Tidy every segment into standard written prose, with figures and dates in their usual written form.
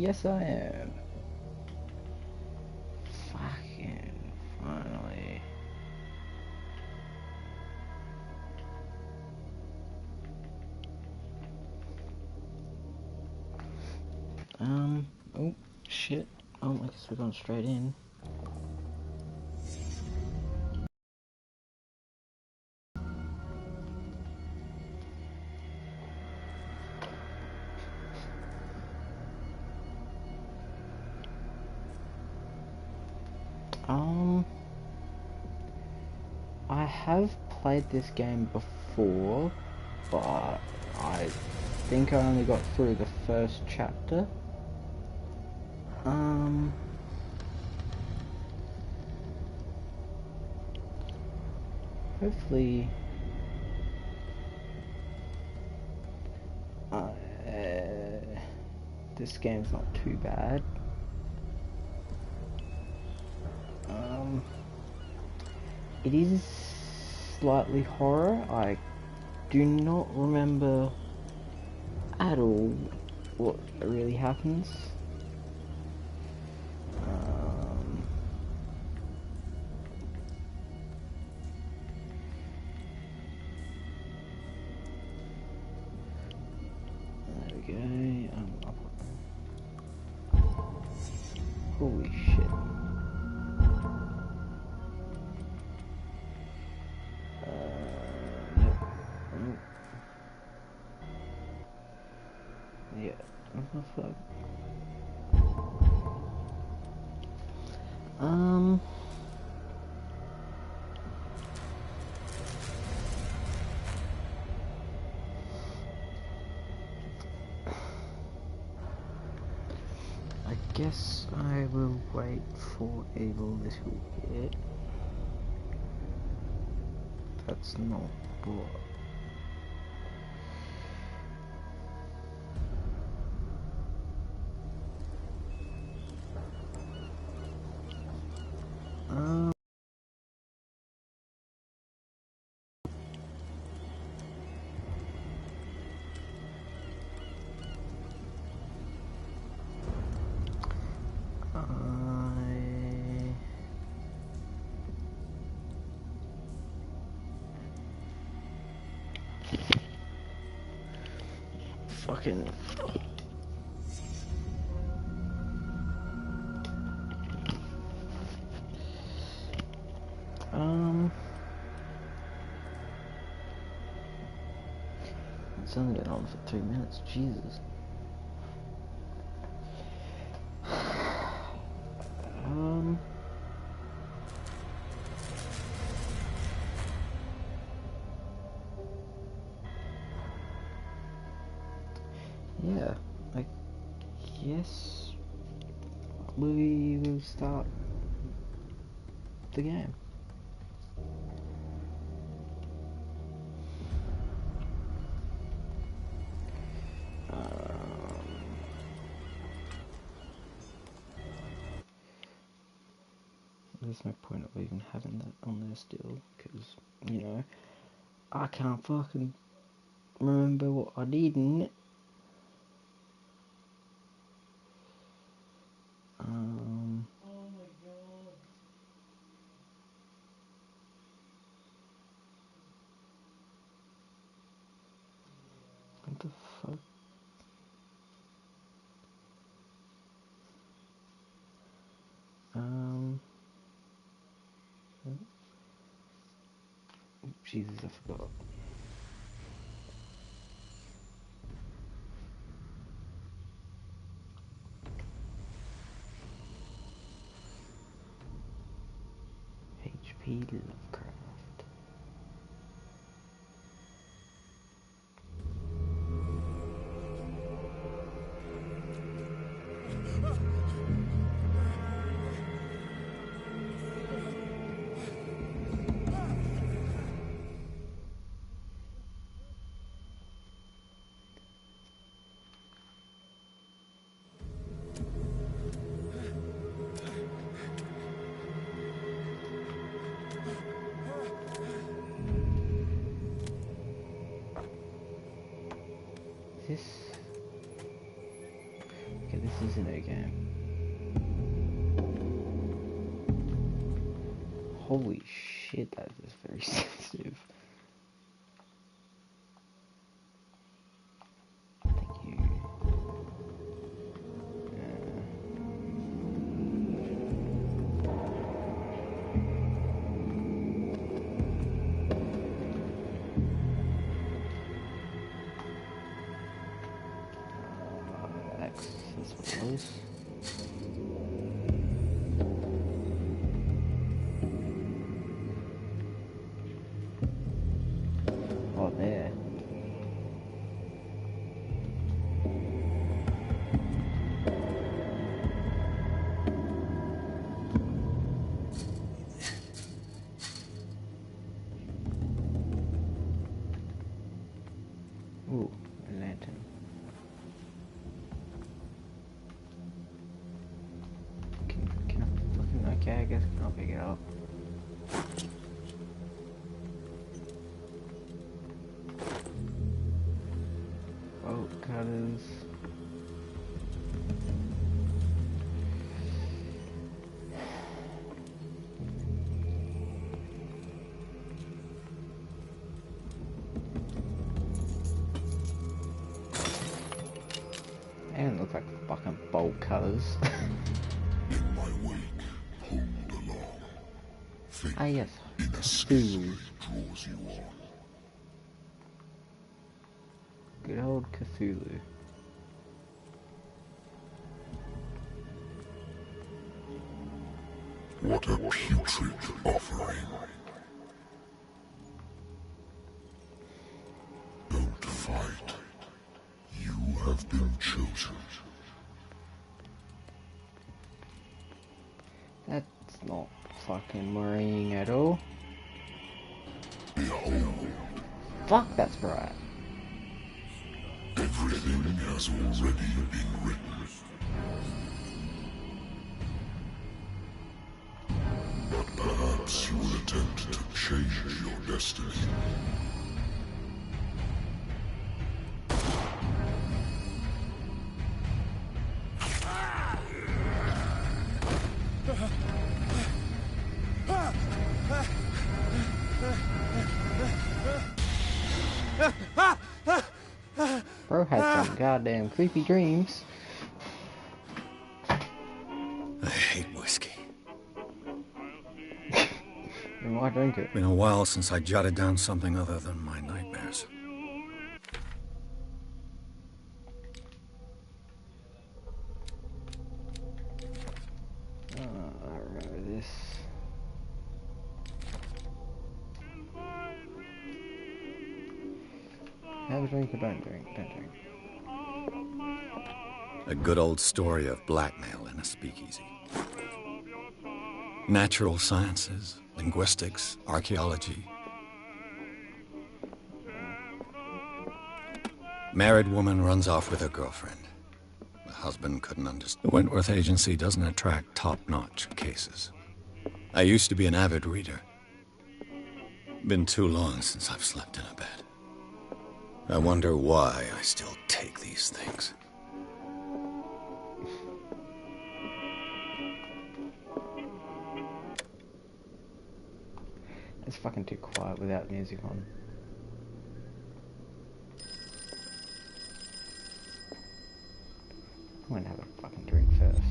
Yes, I am. Fucking finally. Oh, shit. Oh, I guess we're going straight in. I have played this game before, but I think I only got through the first chapter. Hopefully, this game's not too bad. It is slightly horror. I do not remember at all what really happens. There we go. Holy shit. Nope. Yeah. What the fuck? I guess I will wait for a little bit. That's not what. Fucking. It's only been on for 3 minutes, Jesus. Yeah, I guess we will start the game. There's no point of even having that on there still, because, you know, I can't fucking remember what I did in it. Oh my god. What the fuck? Jesus, I forgot. H.P. Lovecraft. is a new game. Holy shit, that is very sensitive. Thank you. X, that's what it was. Oh, there. Ooh, a lantern. Can I fucking, okay, I guess I'll pick it up. Oh, cutters. They don't look like fucking bolt cutters. In my wake, hold along. Faith Ah yes, inescapably Cthulhu. draws you on. Good old Cthulhu. What a putrid offering. Don't fight. You have been chosen. That's not fucking worrying at all. Behold, Fuck, that's right. everything has already been written. But perhaps you will attempt to change your destiny. Bro had some goddamn creepy dreams. I hate whiskey. And why drink it? Been a while since I jotted down something other than my nightmares. I remember this. Have a drink or don't drink? Don't drink. A good old story of blackmail in a speakeasy. Natural sciences, linguistics, archaeology. Married woman runs off with her girlfriend. The husband couldn't understand. The Wentworth Agency doesn't attract top-notch cases. I used to be an avid reader. Been too long since I've slept in a bed. I wonder why I still take these things. It's fucking too quiet without music on. I'm gonna have a fucking drink first.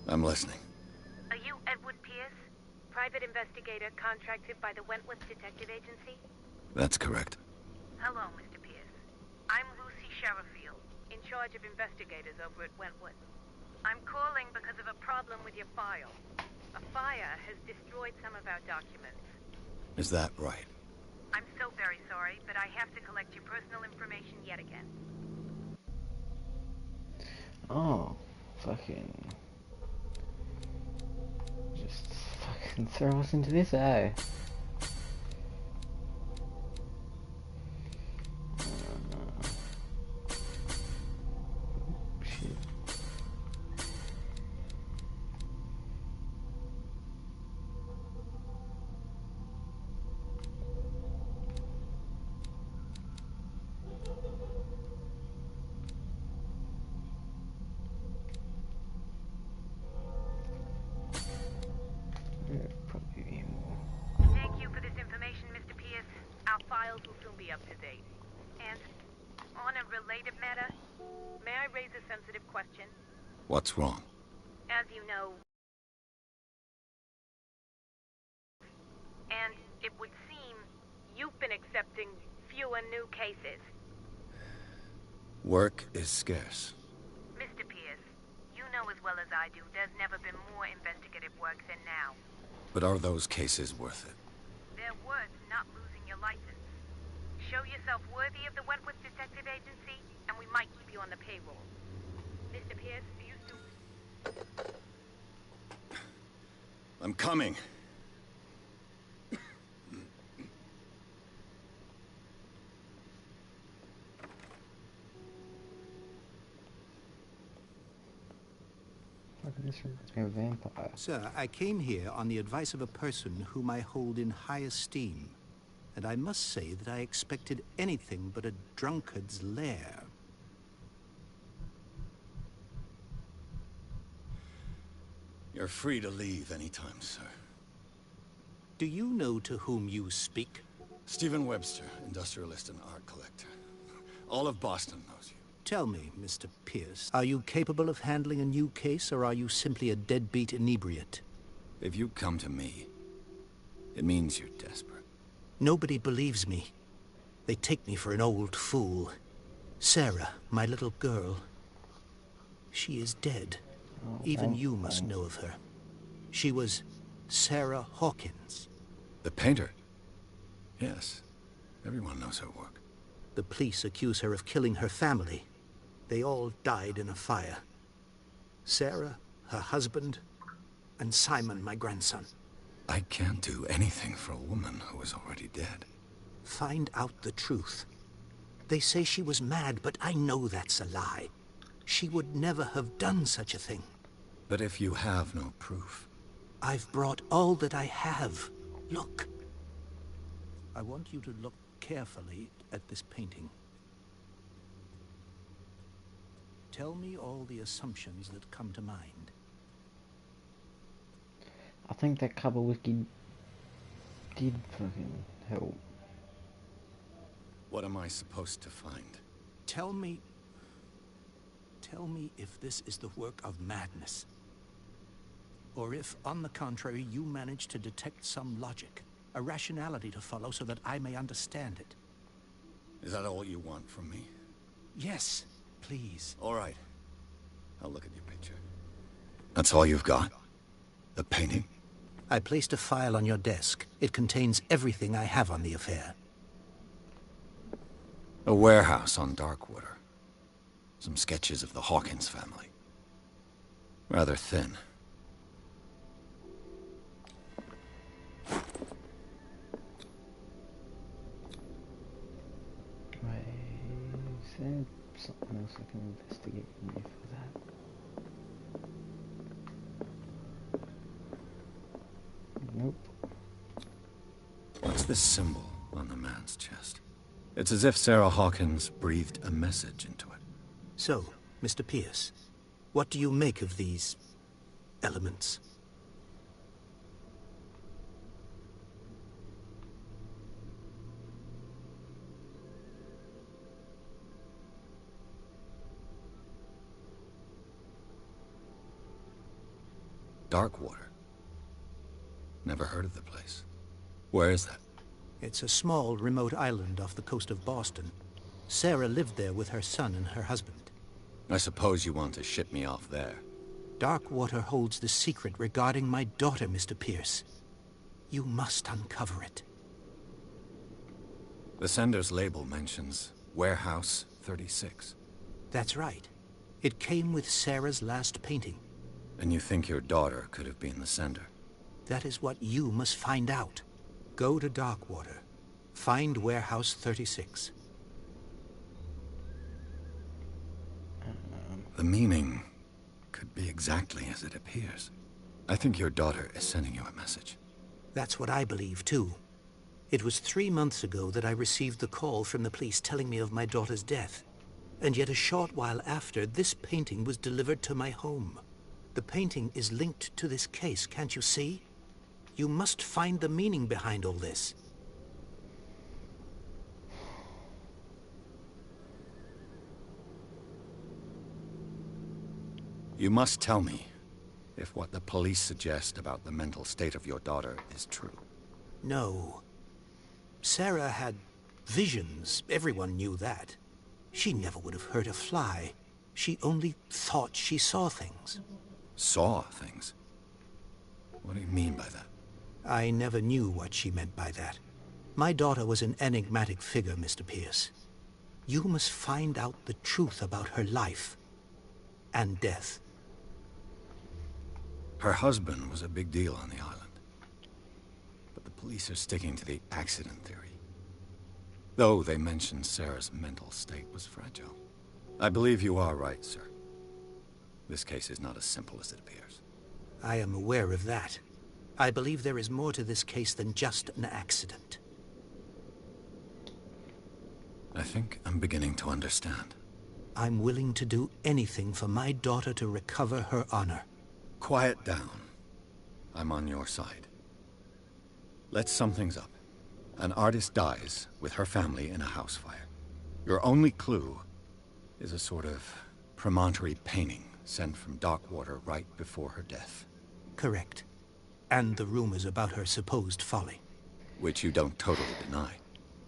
I'm listening. Are you Edward Pierce, private investigator contracted by the Wentworth Detective Agency? That's correct. Hello, Mr. Pierce. I'm Lucy Sherifield, in charge of investigators over at Wentworth. I'm calling because of a problem with your file. A fire has destroyed some of our documents. Is that right? I'm so very sorry, but I have to collect your personal information yet again. Oh, fucking. Just fucking throw us into this, eh? Shit. unrelated matter, may I raise a sensitive question? What's wrong? As you know, and it would seem you've been accepting fewer new cases. Work is scarce. Mr. Pierce, you know as well as I do there's never been more investigative work than now. But are those cases worth it? They're worth not losing your license. Show yourself worthy of the Wentworth Detective Agency, and we might keep you on the payroll. Mr. Pierce, do you still... I'm coming. Look at this reminds me of a vampire. Sir, I came here on the advice of a person whom I hold in high esteem. And I must say that I expected anything but a drunkard's lair. You're free to leave anytime, sir. Do you know to whom you speak? Stephen Webster, industrialist and art collector. All of Boston knows you. Tell me, Mr. Pierce, are you capable of handling a new case, or are you simply a deadbeat inebriate? If you come to me, it means you're desperate. Nobody believes me. They take me for an old fool. Sarah, my little girl, she is dead. Even you must know of her. She was Sarah Hawkins. The painter? Yes. Everyone knows her work. The police accuse her of killing her family. They all died in a fire. Sarah, her husband, and Simon, my grandson. I can't do anything for a woman who is already dead. Find out the truth. They say she was mad, but I know that's a lie. She would never have done such a thing. But if you have no proof... I've brought all that I have. Look. I want you to look carefully at this painting. Tell me all the assumptions that come to mind. I think that cover wiki did fucking help. What am I supposed to find? Tell me if this is the work of madness. Or if, on the contrary, you manage to detect some logic, a rationality to follow so that I may understand it. Is that all you want from me? Yes, please. All right. I'll look at your picture. That's all you've got? The painting? I placed a file on your desk. It contains everything I have on the affair. A warehouse on Darkwater. Some sketches of the Hawkins family. Rather thin. Right, is there something else I can investigate in here for that? Nope. What's this symbol on the man's chest? It's as if Sarah Hawkins breathed a message into it. So, Mr. Pierce, what do you make of these elements? Darkwater. Never heard of the place. Where is that? It's a small, remote island off the coast of Boston. Sarah lived there with her son and her husband. I suppose you want to ship me off there. Darkwater holds the secret regarding my daughter, Mr. Pierce. You must uncover it. The sender's label mentions Warehouse 36. That's right. It came with Sarah's last painting. And you think your daughter could have been the sender? That is what you must find out. Go to Darkwater. Find Warehouse 36. The meaning could be exactly as it appears. I think your daughter is sending you a message. That's what I believe, too. It was 3 months ago that I received the call from the police telling me of my daughter's death. And yet a short while after, this painting was delivered to my home. The painting is linked to this case, can't you see? You must find the meaning behind all this. You must tell me if what the police suggest about the mental state of your daughter is true. No. Sarah had visions. Everyone knew that. She never would have hurt a fly. She only thought she saw things. Saw things? What do you mean by that? I never knew what she meant by that. My daughter was an enigmatic figure, Mr. Pierce. You must find out the truth about her life and death. Her husband was a big deal on the island. But the police are sticking to the accident theory. Though they mentioned Sarah's mental state was fragile. I believe you are right, sir. This case is not as simple as it appears. I am aware of that. I believe there is more to this case than just an accident. I think I'm beginning to understand. I'm willing to do anything for my daughter to recover her honor. Quiet down. I'm on your side. Let's sum things up. An artist dies with her family in a house fire. Your only clue is a sort of promontory painting sent from Darkwater right before her death. Correct. And the rumors about her supposed folly. Which you don't totally deny.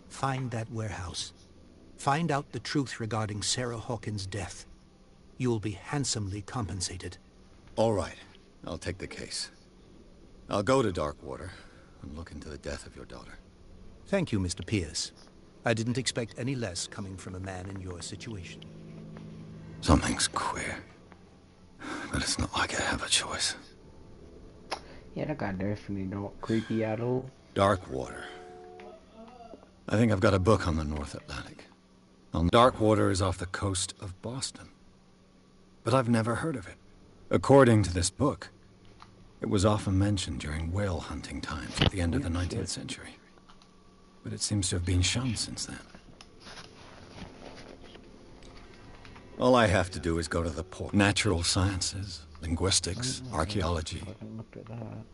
Find that warehouse. Find out the truth regarding Sarah Hawkins' death. You'll be handsomely compensated. All right. I'll take the case. I'll go to Darkwater and look into the death of your daughter. Thank you, Mr. Pierce. I didn't expect any less coming from a man in your situation. Something's queer. But it's not like I have a choice. Yeah, that guy definitely not creepy at all. Darkwater. I think I've got a book on the North Atlantic. Darkwater is off the coast of Boston. But I've never heard of it. According to this book, it was often mentioned during whale hunting times at the end of the 19th century. But it seems to have been shunned since then. All I have to do is go to the port. Natural sciences, linguistics, archaeology. I can look at that.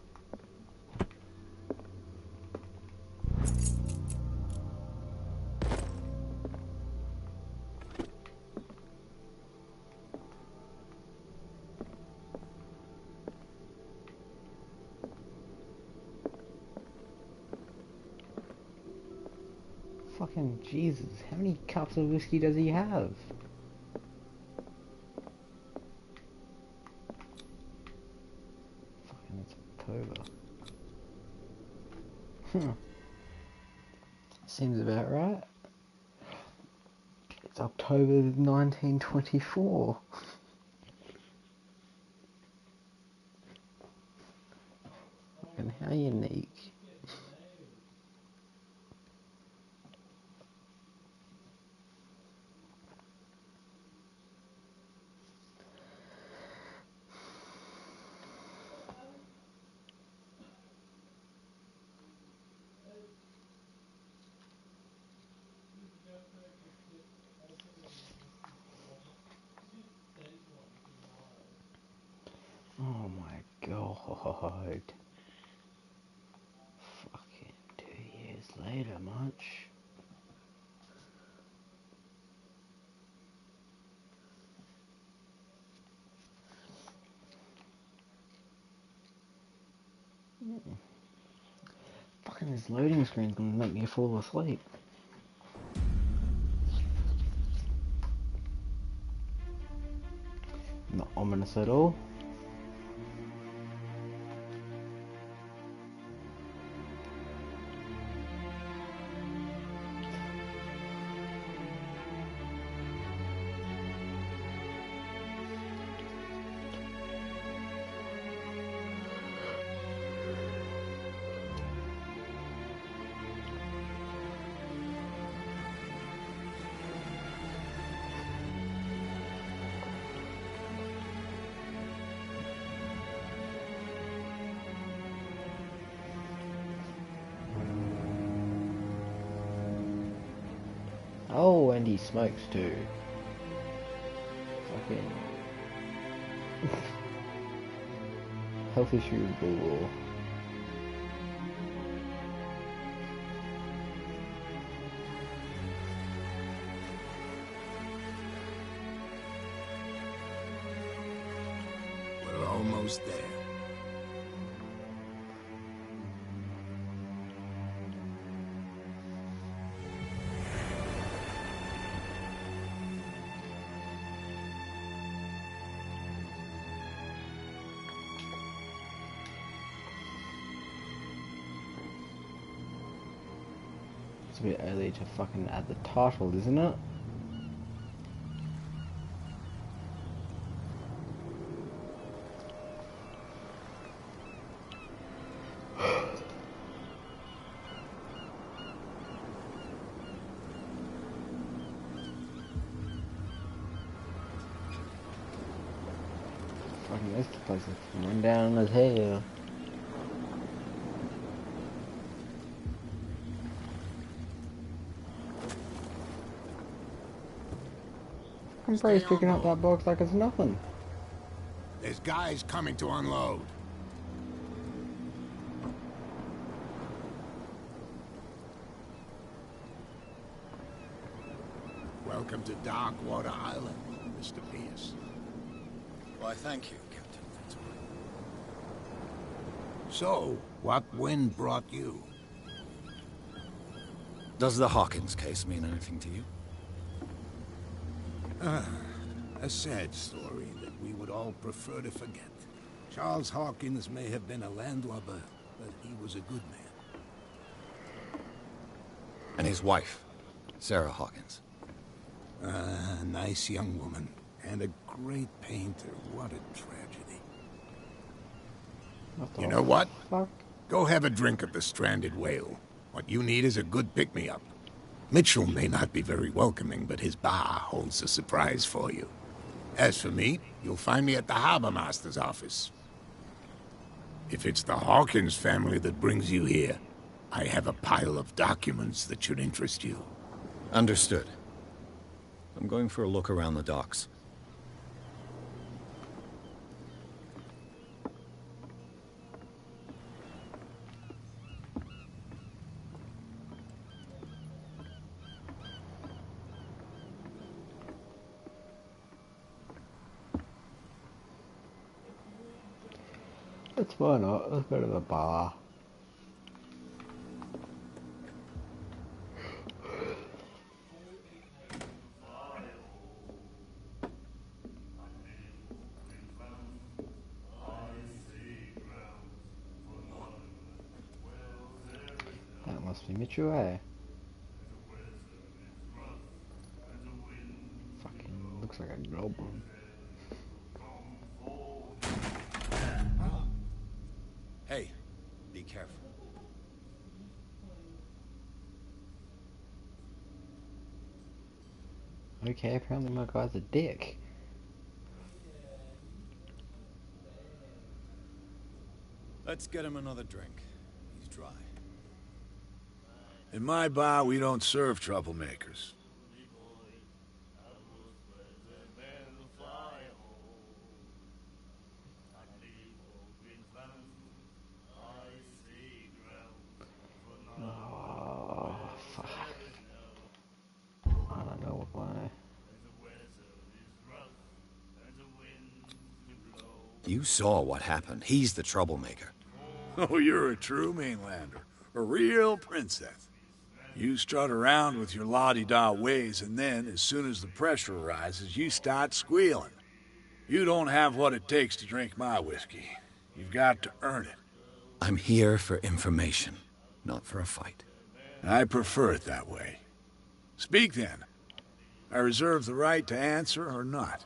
Fucking Jesus, how many cups of whiskey does he have? Fucking it's October. Seems about right. It's October 1924. Fucking how unique. Oh my god. Fucking 2 years later, much. Fucking this loading screen's gonna make me fall asleep. Not ominous at all. Oh, and he smokes too. Fucking health issue galore. who's there. It's a bit early to fucking add the title, isn't it? Fucking this place is run down as hell. I'm Bray's picking up that box like it's nothing. There's guys coming to unload. Welcome to Darkwater Island, Mr. Pierce. Why, thank you, Captain Fitzroy. So, what wind brought you? Does the Hawkins case mean anything to you? A sad story that we would all prefer to forget. Charles Hawkins may have been a landlubber, but he was a good man. And his wife, Sarah Hawkins. A nice young woman, and a great painter. What a tragedy. You know what? Fuck? Go have a drink at the Stranded Whale. What you need is a good pick-me-up. Mitchell may not be very welcoming, but his bar holds a surprise for you. As for me, you'll find me at the Harbor Master's office. If it's the Hawkins family that brings you here, I have a pile of documents that should interest you. Understood. I'm going for a look around the docks. It's why not? Let's go to the bar. That must be Mitchell, eh? Fucking looks like a goblin. Hey, be careful. Okay, apparently my guy's a dick. Let's get him another drink. He's dry. In my bar, we don't serve troublemakers. Oh, fuck. I don't know why. You saw what happened. He's the troublemaker. Oh, you're a true mainlander. A real princess. You strut around with your la-di-da ways, and then, as soon as the pressure rises, you start squealing. You don't have what it takes to drink my whiskey. You've got to earn it. I'm here for information, not for a fight. I prefer it that way. Speak then. I reserve the right to answer or not.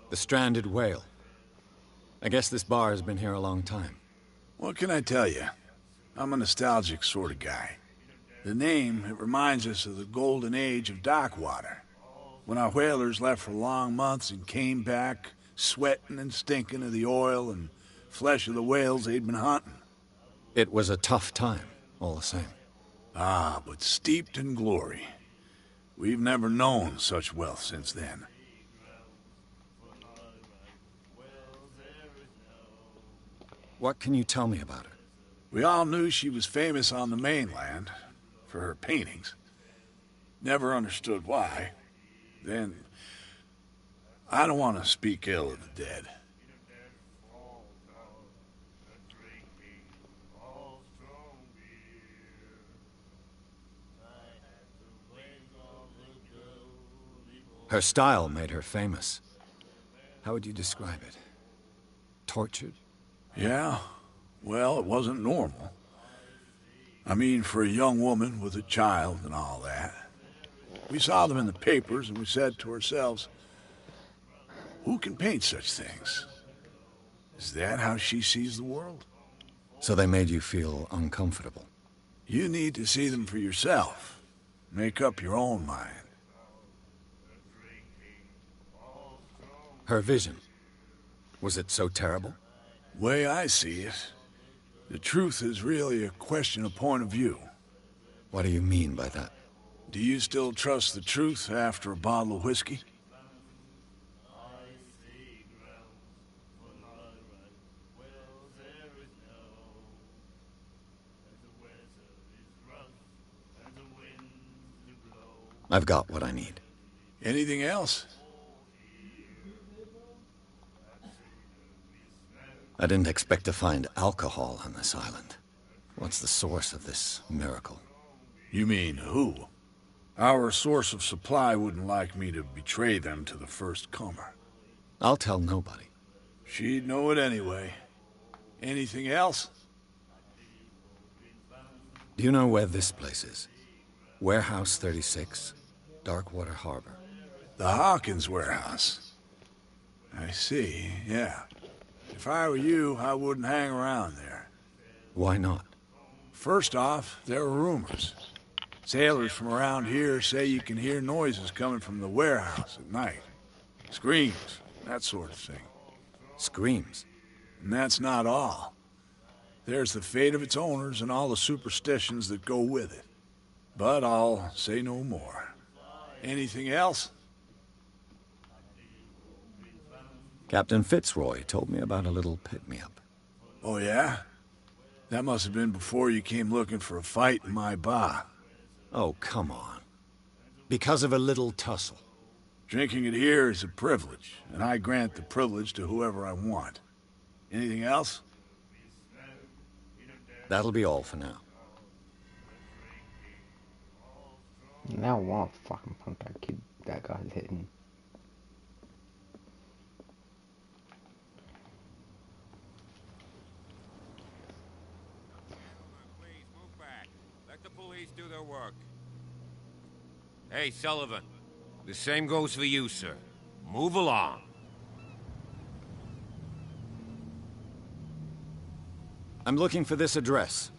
The Stranded Whale. I guess this bar has been here a long time. What can I tell you? I'm a nostalgic sort of guy. The name, it reminds us of the golden age of Darkwater, when our whalers left for long months and came back sweating and stinking of the oil and flesh of the whales they'd been hunting. It was a tough time, all the same. Ah, but steeped in glory. We've never known such wealth since then. What can you tell me about it? We all knew she was famous on the mainland for her paintings. Never understood why. Then, I don't want to speak ill of the dead. Her style made her famous. How would you describe it? Tortured? Yeah, well, it wasn't normal. I mean, for a young woman with a child and all that. We saw them in the papers and we said to ourselves, who can paint such things? Is that how she sees the world? So they made you feel uncomfortable? You need to see them for yourself. Make up your own mind. Her vision, was it so terrible? Way I see it, the truth is really a question of point of view. What do you mean by that? Do you still trust the truth after a bottle of whiskey? I've got what I need. Anything else? I didn't expect to find alcohol on this island. What's the source of this miracle? You mean who? Our source of supply wouldn't like me to betray them to the first comer. I'll tell nobody. She'd know it anyway. Anything else? Do you know where this place is? Warehouse 36, Darkwater Harbor. The Hawkins warehouse. I see, yeah. If I were you, I wouldn't hang around there. Why not? First off, there are rumors. Sailors from around here say you can hear noises coming from the warehouse at night. Screams, that sort of thing. Screams? And that's not all. There's the fate of its owners and all the superstitions that go with it. But I'll say no more. Anything else? Captain Fitzroy told me about a little pick-me-up. Oh, yeah? That must have been before you came looking for a fight in my bar. Oh, come on. Because of a little tussle. Drinking it here is a privilege, and I grant the privilege to whoever I want. Anything else? That'll be all for now. Now I want to fucking punk that kid that guy's hitting. Please move back. Let the police do their work. Hey, Sullivan. The same goes for you, sir. Move along. I'm looking for this address.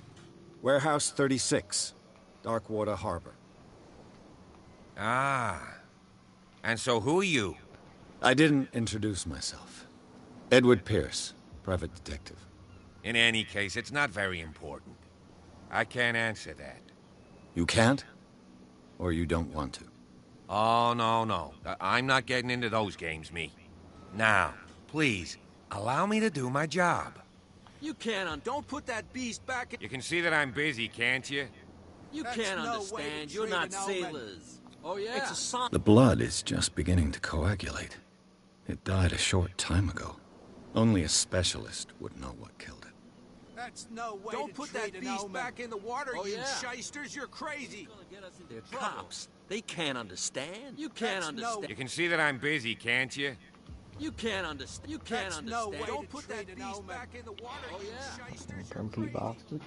Warehouse 36, Darkwater Harbor. Ah. And so who are you? I didn't introduce myself. Edward Pierce, private detective. In any case, it's not very important. I can't answer that. You can't? Or you don't want to? Oh, no. I'm not getting into those games, me. Now, please, allow me to do my job. You can't don't put that beast back in... You can see that I'm busy, can't you? You can't understand. You're not sailors. Oh, yeah? It's a song. The blood is just beginning to coagulate. It died a short time ago. Only a specialist would know what killed it. That's no way. Don't put that beast back in the water, you shysters. You're crazy. They're cops. They can't understand. You can't understand. You can see that I'm busy, can't you? You can't understand. You can't understand. Don't put that beast back in the water, you shysters. You're Grumpy crazy. bastards.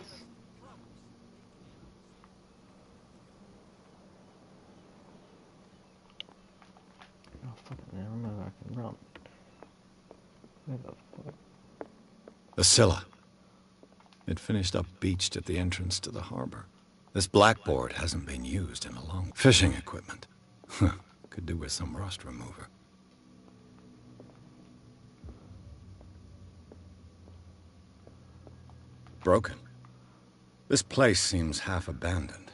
Oh, fuck it, I remember I can run. Where the fuck? The Scylla. It finished up beached at the entrance to the harbor. This blackboard hasn't been used in a long... Fishing equipment. Could do with some rust remover. Broken. This place seems half abandoned.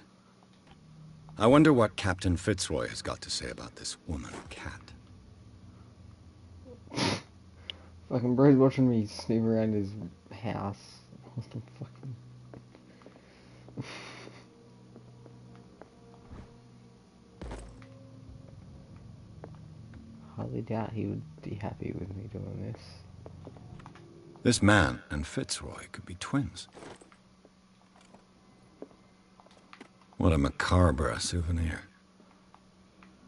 I wonder what Captain Fitzroy has got to say about this woman cat. Fucking bro's watching me snoop around his house. What the fucking... Hardly doubt he would be happy with me doing this. This man and Fitzroy could be twins. What a macabre souvenir.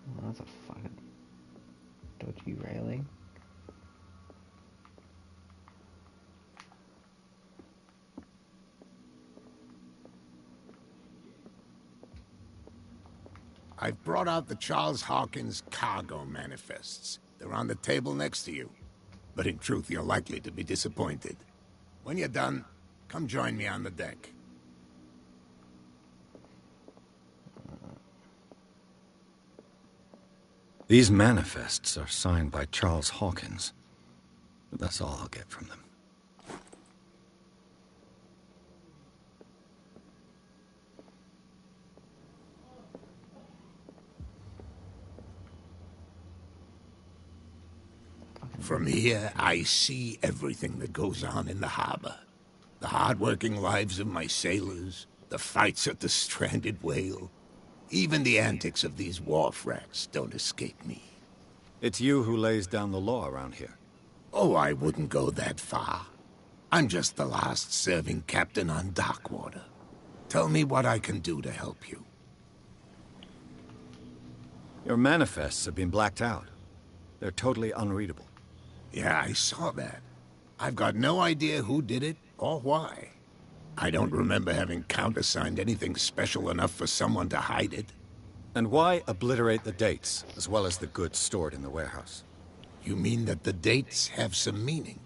Oh, that's a fucking dodgy railing. I've brought out the Charles Hawkins cargo manifests. They're on the table next to you. But in truth, you're likely to be disappointed. When you're done, come join me on the deck. These manifests are signed by Charles Hawkins. But that's all I'll get from them. From here, I see everything that goes on in the harbor. The hard-working lives of my sailors, the fights at the stranded whale. Even the antics of these wharf rats don't escape me. It's you who lays down the law around here. Oh, I wouldn't go that far. I'm just the last serving captain on Darkwater. Tell me what I can do to help you. Your manifests have been blacked out. They're totally unreadable. Yeah, I saw that. I've got no idea who did it or why. I don't remember having countersigned anything special enough for someone to hide it. And why obliterate the dates, as well as the goods stored in the warehouse? You mean that the dates have some meaning?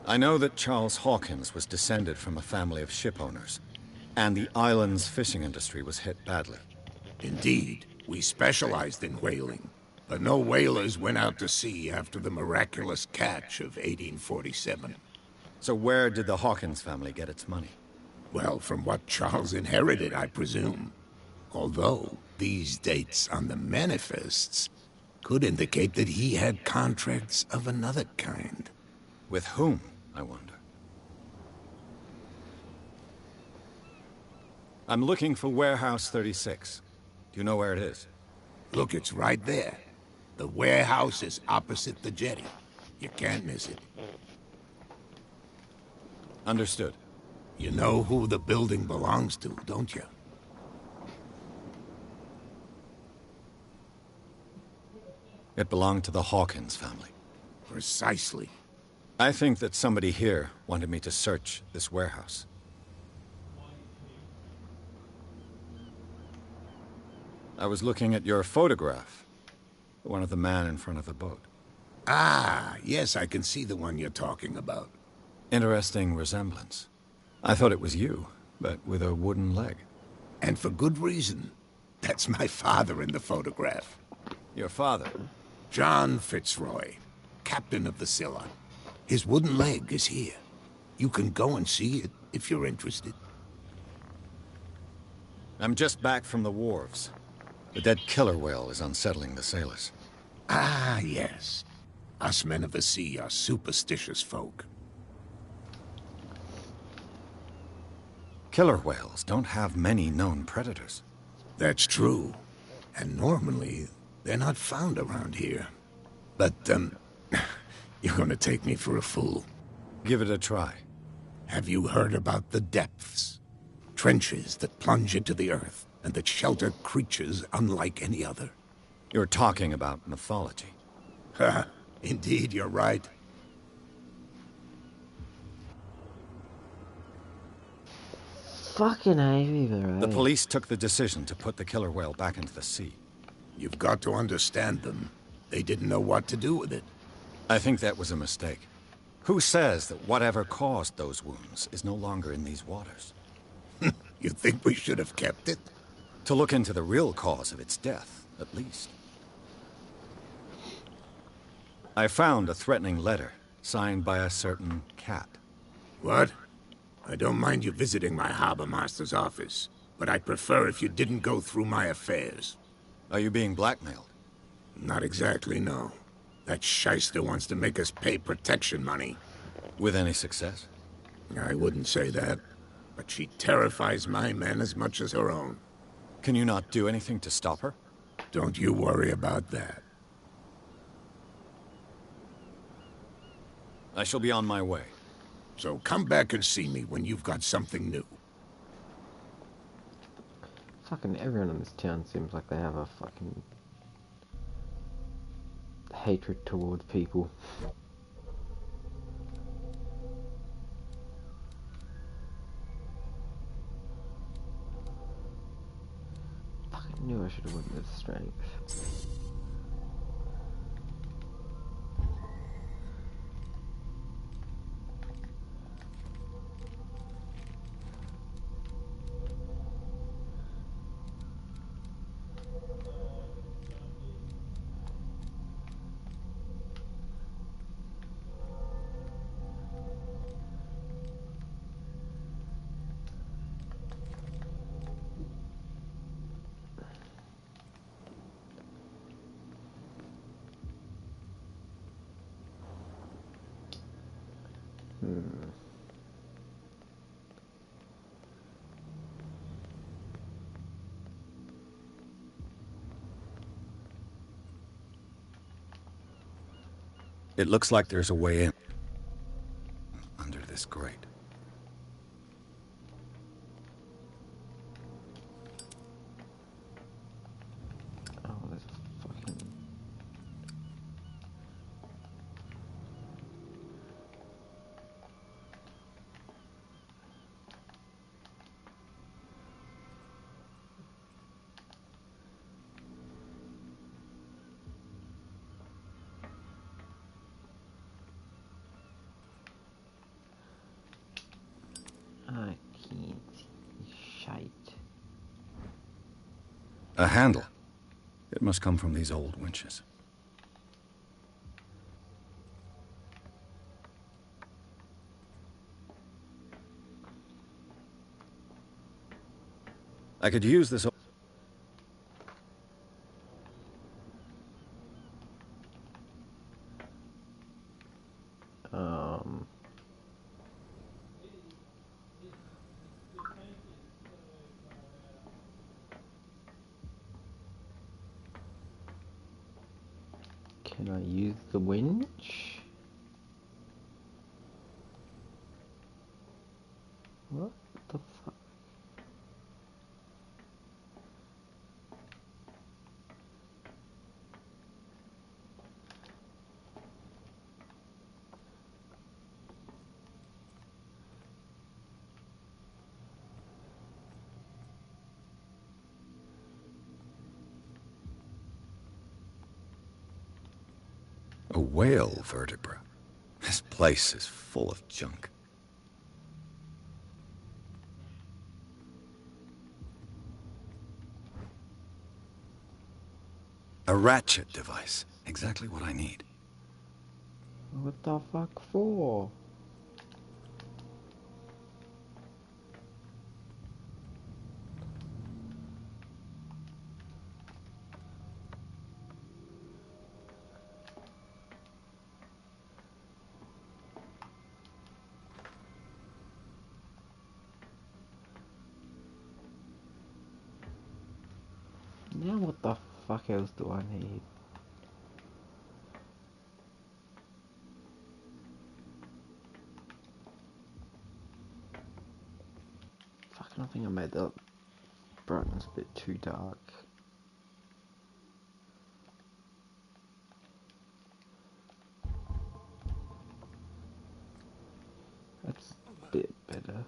I know that Charles Hawkins was descended from a family of ship owners, and the island's fishing industry was hit badly. Indeed, we specialized in whaling. But no whalers went out to sea after the miraculous catch of 1847. So where did the Hawkins family get its money? Well, from what Charles inherited, I presume. Although, these dates on the manifests could indicate that he had contracts of another kind. With whom, I wonder? I'm looking for Warehouse 36. Do you know where it is? Look, it's right there. The warehouse is opposite the jetty. You can't miss it. Understood. You know who the building belongs to, don't you? It belonged to the Hawkins family. Precisely. I think that somebody here wanted me to search this warehouse. I was looking at your photograph. One of the man in front of the boat. Ah, yes, I can see the one you're talking about. Interesting resemblance. I thought it was you, but with a wooden leg. And for good reason. That's my father in the photograph. Your father? John Fitzroy, captain of the Scylla. His wooden leg is here. You can go and see it if you're interested. I'm just back from the wharves. The dead killer whale is unsettling the sailors. Ah, yes. Us men of the sea are superstitious folk. Killer whales don't have many known predators. That's true. And normally, they're not found around here. But, you're gonna take me for a fool. Give it a try. Have you heard about the depths? Trenches that plunge into the earth and that shelter creatures unlike any other. You're talking about mythology. Ha! Indeed, you're right. Fucking Ivy, bro. The police took the decision to put the killer whale back into the sea. You've got to understand them. They didn't know what to do with it. I think that was a mistake. Who says that whatever caused those wounds is no longer in these waters? You think we should have kept it? To look into the real cause of its death, at least. I found a threatening letter, signed by a certain cat. What? I don't mind you visiting my harbor master's office, but I'd prefer if you didn't go through my affairs. Are you being blackmailed? Not exactly, no. That shyster wants to make us pay protection money. With any success? I wouldn't say that, but she terrifies my men as much as her own. Can you not do anything to stop her? Don't you worry about that. I shall be on my way. So come back and see me when you've got something new. Fucking everyone in this town seems like they have a fucking hatred towards people. Fucking knew I should have went with strength. It looks like there's a way in under this grate. Oh, there's a fucking... I can't see shite. A handle. It must come from these old winches. I could use this. Can I use the winch? What the fuck? A whale vertebra. This place is full of junk. A ratchet device. Exactly what I need. What the fuck for? Now what the fuck else do I need? Fucking, I think I made the brightness a bit too dark. That's a bit better.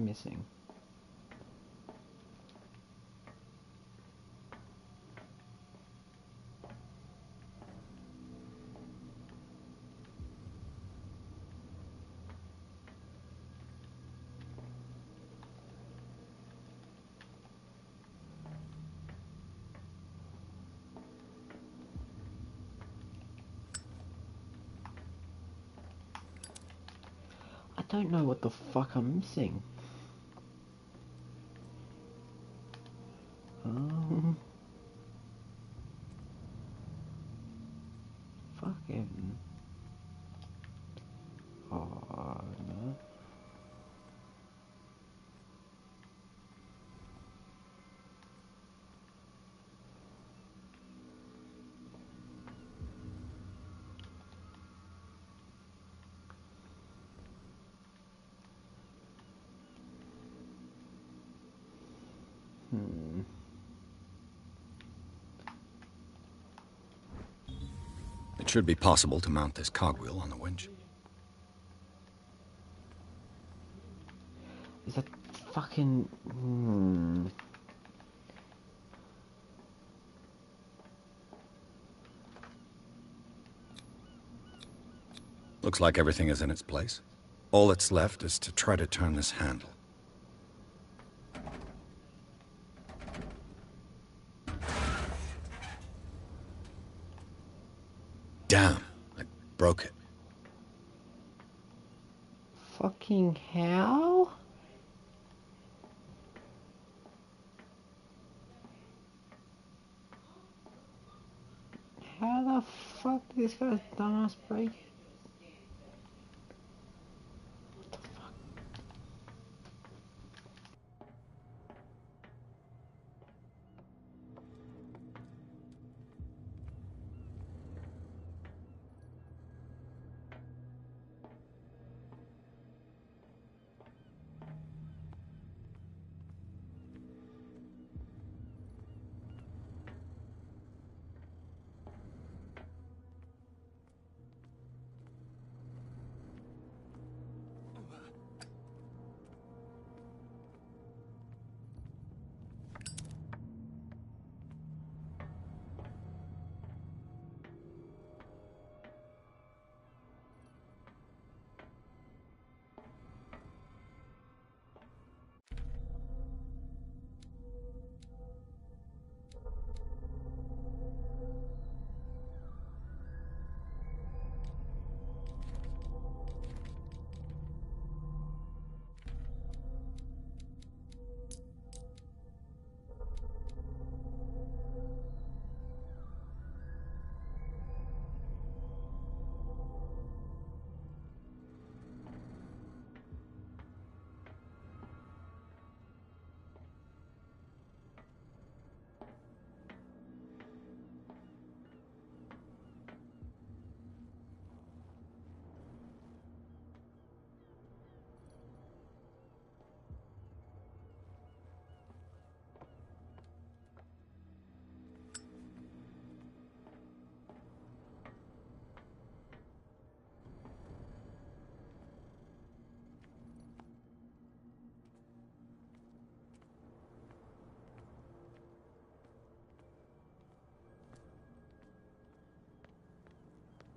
missing? I don't know what the fuck I'm missing. Fucking. Oh no. It should be possible to mount this cogwheel on the winch. Is that fucking... Looks like everything is in its place. All that's left is to try to turn this handle. Damn, I broke it. Fucking how? How the fuck did this guy's dumbass break it? What the fuck?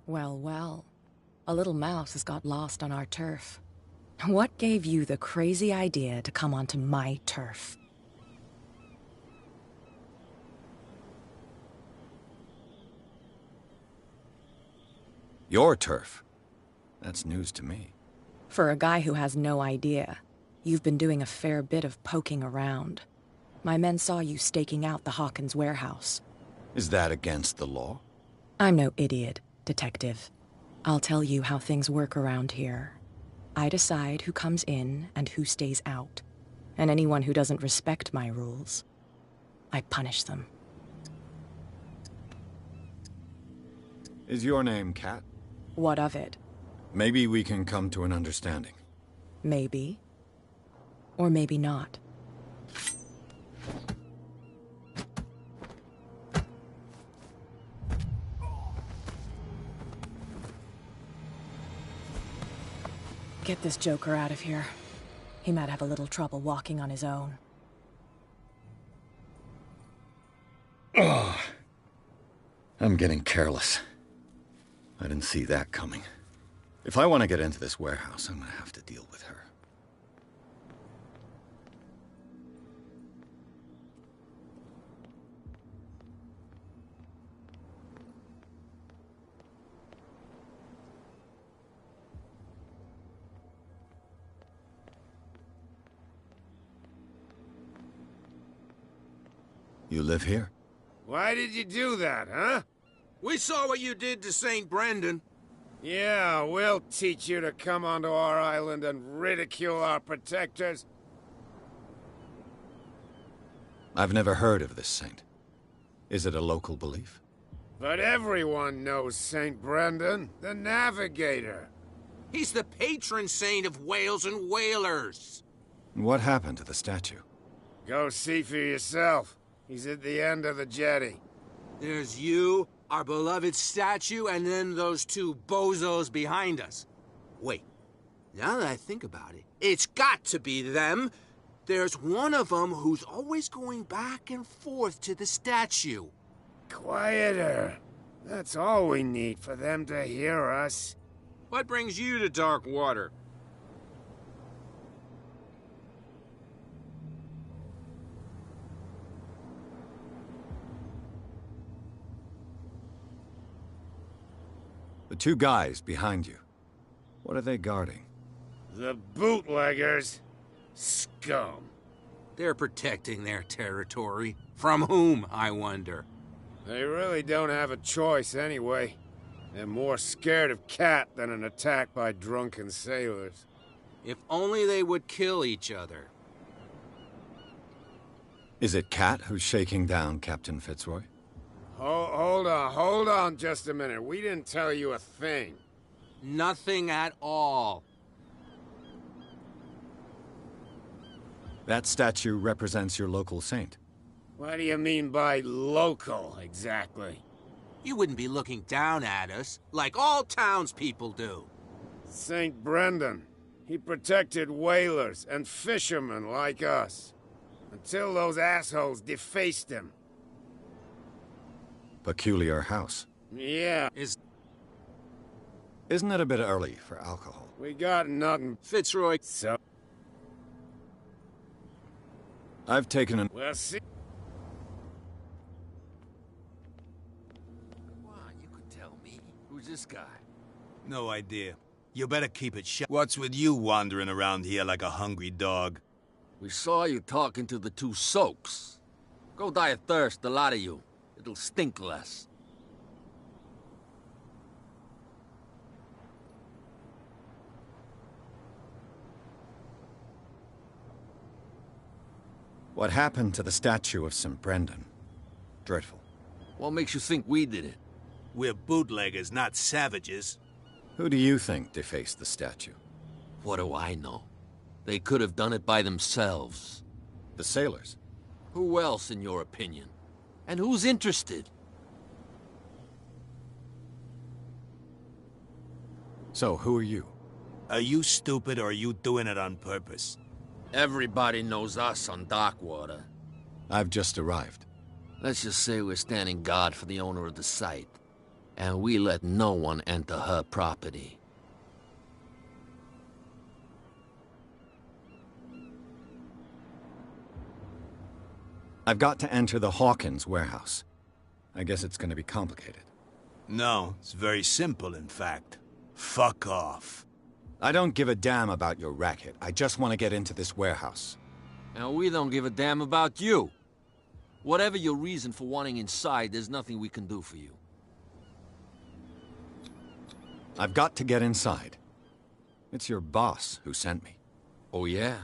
Well, well. A little mouse has got lost on our turf. What gave you the crazy idea to come onto my turf? Your turf? That's news to me. For a guy who has no idea, you've been doing a fair bit of poking around. My men saw you staking out the Hawkins warehouse. Is that against the law? I'm no idiot, Detective. I'll tell you how things work around here. I decide who comes in and who stays out. And anyone who doesn't respect my rules, I punish them. Is your name Kat? What of it? Maybe we can come to an understanding. Maybe. Or maybe not. Get this joker out of here. He might have a little trouble walking on his own. Oh, I'm getting careless. I didn't see that coming. If I want to get into this warehouse, I'm gonna have to deal with her. You live here? Why did you do that, huh? We saw what you did to St. Brendan. Yeah, we'll teach you to come onto our island and ridicule our protectors. I've never heard of this saint. Is it a local belief? But everyone knows St. Brendan, the Navigator. He's the patron saint of whales and whalers. What happened to the statue? Go see for yourself. He's at the end of the jetty. There's you, our beloved statue, and then those two bozos behind us. Wait, now that I think about it, it's got to be them. There's one of them who's always going back and forth to the statue. Quieter. That's all we need for them to hear us. What brings you to dark water? The two guys behind you. What are they guarding? The bootleggers. Scum. They're protecting their territory. From whom, I wonder? They really don't have a choice anyway. They're more scared of Cat than an attack by drunken sailors. If only they would kill each other. Is it Cat who's shaking down Captain Fitzroy? Hold on just a minute. We didn't tell you a thing. Nothing at all. That statue represents your local saint. What do you mean by local, exactly? You wouldn't be looking down at us, like all townspeople do. St. Brendan. He protected whalers and fishermen like us. Until those assholes defaced him. Peculiar house. Yeah. Isn't it a bit early for alcohol? We got nothing. Fitzroy. So... I've taken an... Well, see... Come on, you could tell me. Who's this guy? No idea. You better keep it shut. What's with you wandering around here like a hungry dog? We saw you talking to the two soaks. Go die of thirst, the lot of you. It'll stink less. What happened to the statue of St. Brendan? Dreadful. What makes you think we did it? We're bootleggers, not savages. Who do you think defaced the statue? What do I know? They could have done it by themselves. The sailors? Who else, in your opinion? And who's interested? So, who are you? Are you stupid or are you doing it on purpose? Everybody knows us on Darkwater. I've just arrived. Let's just say we're standing guard for the owner of the site. And we let no one enter her property. I've got to enter the Hawkins warehouse. I guess it's gonna be complicated. No, it's very simple, in fact. Fuck off. I don't give a damn about your racket. I just want to get into this warehouse. And we don't give a damn about you. Whatever your reason for wanting inside, there's nothing we can do for you. I've got to get inside. It's your boss who sent me. Oh, yeah?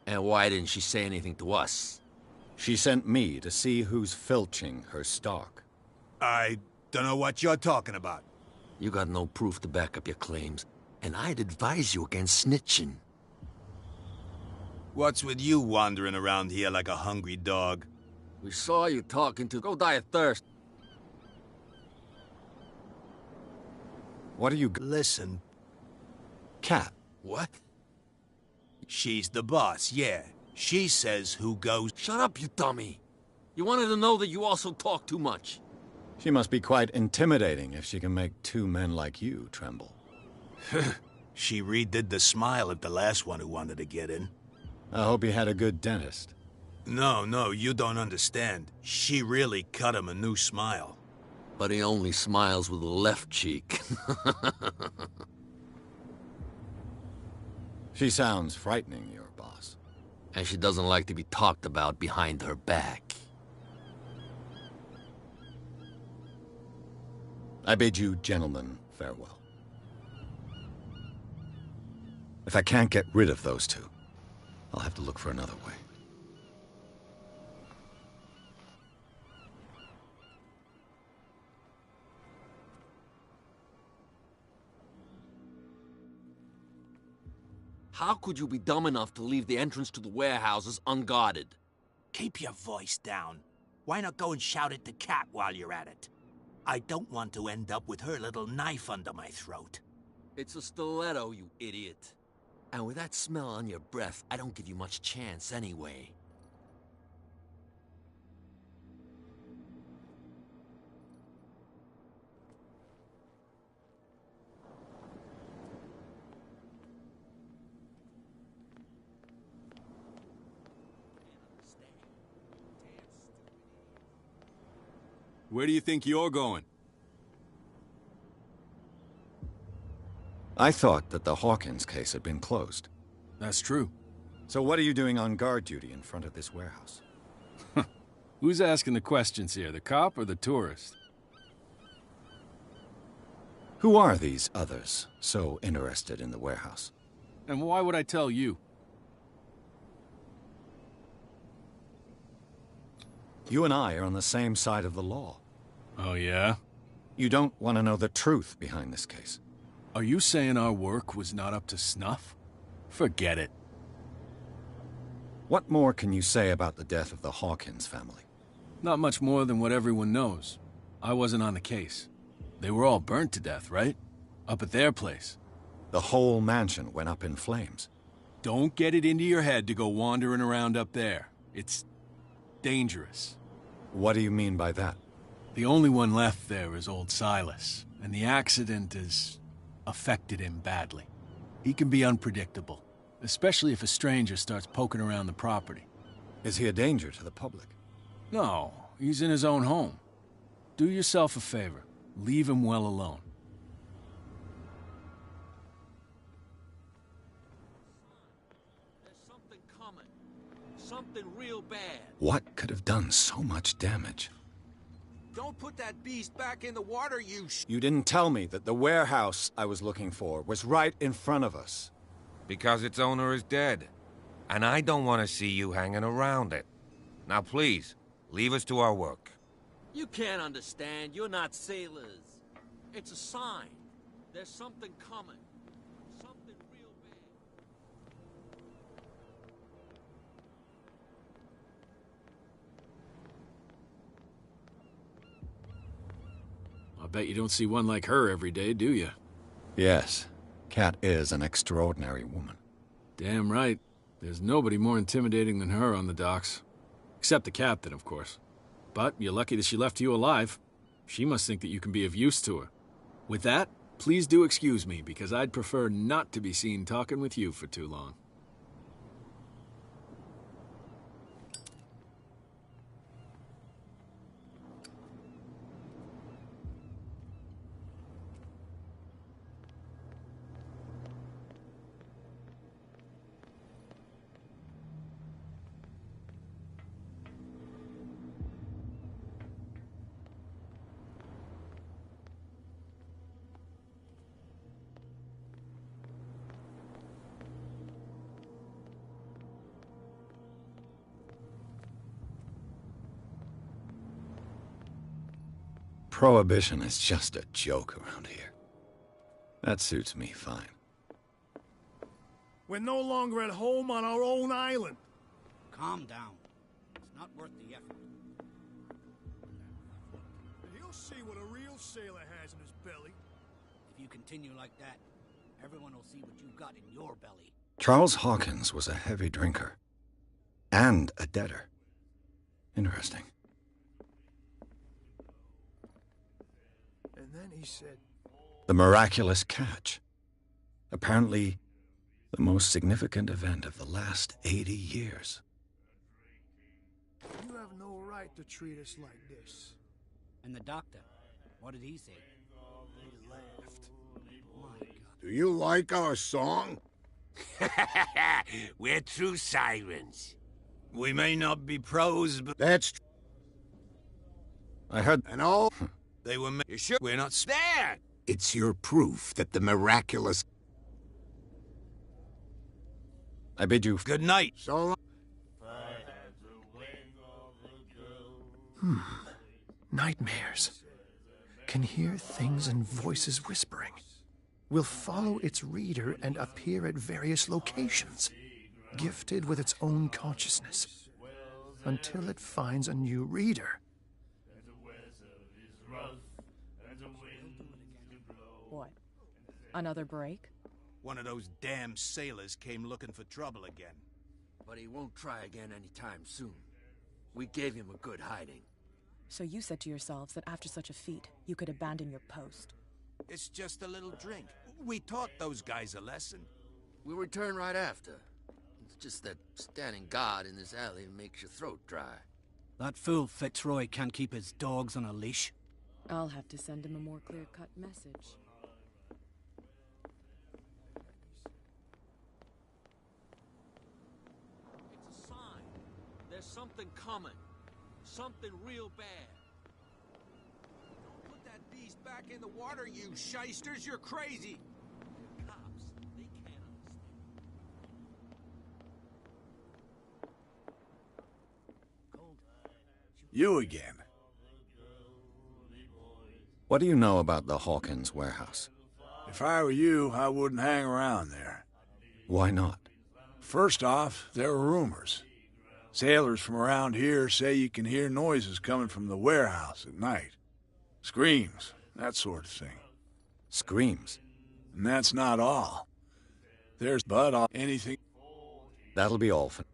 And why didn't she say anything to us? She sent me to see who's filching her stock. I don't know what you're talking about. You got no proof to back up your claims, and I'd advise you against snitching. What's with you wandering around here like a hungry dog? We saw you talking to... Go die of thirst. What are you... Listen. Cat. What? She's the boss, yeah. She says who goes... Shut up, you dummy! You wanted to know that you also talk too much. She must be quite intimidating if she can make two men like you tremble. She redid the smile at the last one who wanted to get in. I hope he had a good dentist. No, you don't understand. She really cut him a new smile. But he only smiles with the left cheek. She sounds frightening, your boss. And she doesn't like to be talked about behind her back. I bid you gentlemen farewell. If I can't get rid of those two, I'll have to look for another way. How could you be dumb enough to leave the entrance to the warehouses unguarded? Keep your voice down. Why not go and shout at the cat while you're at it? I don't want to end up with her little knife under my throat. It's a stiletto, you idiot. And with that smell on your breath, I don't give you much chance anyway. Where do you think you're going? I thought that the Hawkins case had been closed. That's true. So what are you doing on guard duty in front of this warehouse? Who's asking the questions here, the cop or the tourist? Who are these others so interested in the warehouse? And why would I tell you? You and I are on the same side of the law. Oh, yeah? You don't want to know the truth behind this case. Are you saying our work was not up to snuff? Forget it. What more can you say about the death of the Hawkins family? Not much more than what everyone knows. I wasn't on the case. They were all burnt to death, right? Up at their place. The whole mansion went up in flames. Don't get it into your head to go wandering around up there. It's dangerous. What do you mean by that? The only one left there is old Silas, and the accident has affected him badly. He can be unpredictable, especially if a stranger starts poking around the property. Is he a danger to the public? No, he's in his own home. Do yourself a favor. Leave him well alone. There's something coming. Something real bad. What could have done so much damage? Don't put that beast back in the water, you You didn't tell me that the warehouse I was looking for was right in front of us. Because its owner is dead. And I don't want to see you hanging around it. Now please, leave us to our work. You can't understand. You're not sailors. It's a sign. There's something coming. Something real I bet you don't see one like her every day, do you? Yes, Cat is an extraordinary woman. Damn right. There's nobody more intimidating than her on the docks. Except the captain, of course. But you're lucky that she left you alive. She must think that you can be of use to her. With that, please do excuse me, because I'd prefer not to be seen talking with you for too long. Prohibition is just a joke around here. That suits me fine. We're no longer at home on our own island. Calm down. It's not worth the effort. He'll see what a real sailor has in his belly. If you continue like that, everyone will see what you've got in your belly. Charles Hawkins was a heavy drinker. And a debtor. Interesting. And then he said... The miraculous catch. Apparently, the most significant event of the last 80 years. You have no right to treat us like this. And the doctor, what did he say? He laughed. My God. Do you like our song? We're true sirens. We may not be pros, but... That's... I heard... And all... They were... You sure We're not... there? It's your proof that the miraculous... I bid you... Good night. So long. Nightmares. Can hear things and voices whispering. Will follow its reader and appear at various locations, gifted with its own consciousness, until it finds a new reader. What? Another break? One of those damn sailors came looking for trouble again. But he won't try again anytime soon. We gave him a good hiding. So you said to yourselves that after such a feat, you could abandon your post. It's just a little drink. We taught those guys a lesson. We'll return right after. It's just that standing guard in this alley makes your throat dry. That fool Fitzroy can't keep his dogs on a leash. I'll have to send him a more clear-cut message. It's a sign. There's something coming. Something real bad. Don't put that beast back in the water, you shysters! You're crazy! They're cops. They can't understand. Cold. You again. What do you know about the Hawkins warehouse? If I were you, I wouldn't hang around there. Why not? First off, there are rumors. Sailors from around here say you can hear noises coming from the warehouse at night. Screams, that sort of thing. Screams? And that's not all. There's but anything... That'll be all for...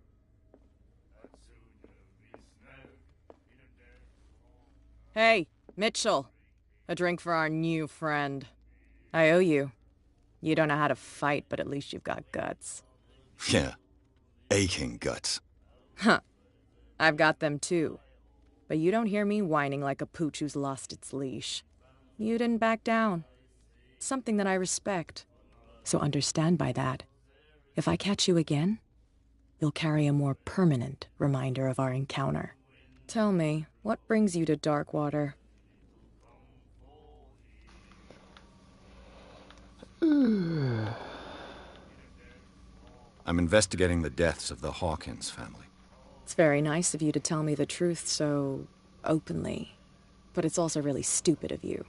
Hey, Mitchell. A drink for our new friend. I owe you. You don't know how to fight, but at least you've got guts. Yeah. Aching guts. Huh. I've got them too. But you don't hear me whining like a pooch who's lost its leash. You didn't back down. Something that I respect. So understand by that. If I catch you again, you'll carry a more permanent reminder of our encounter. Tell me, what brings you to Darkwater? I'm investigating the deaths of the Hawkins family. It's very nice of you to tell me the truth so openly, but it's also really stupid of you.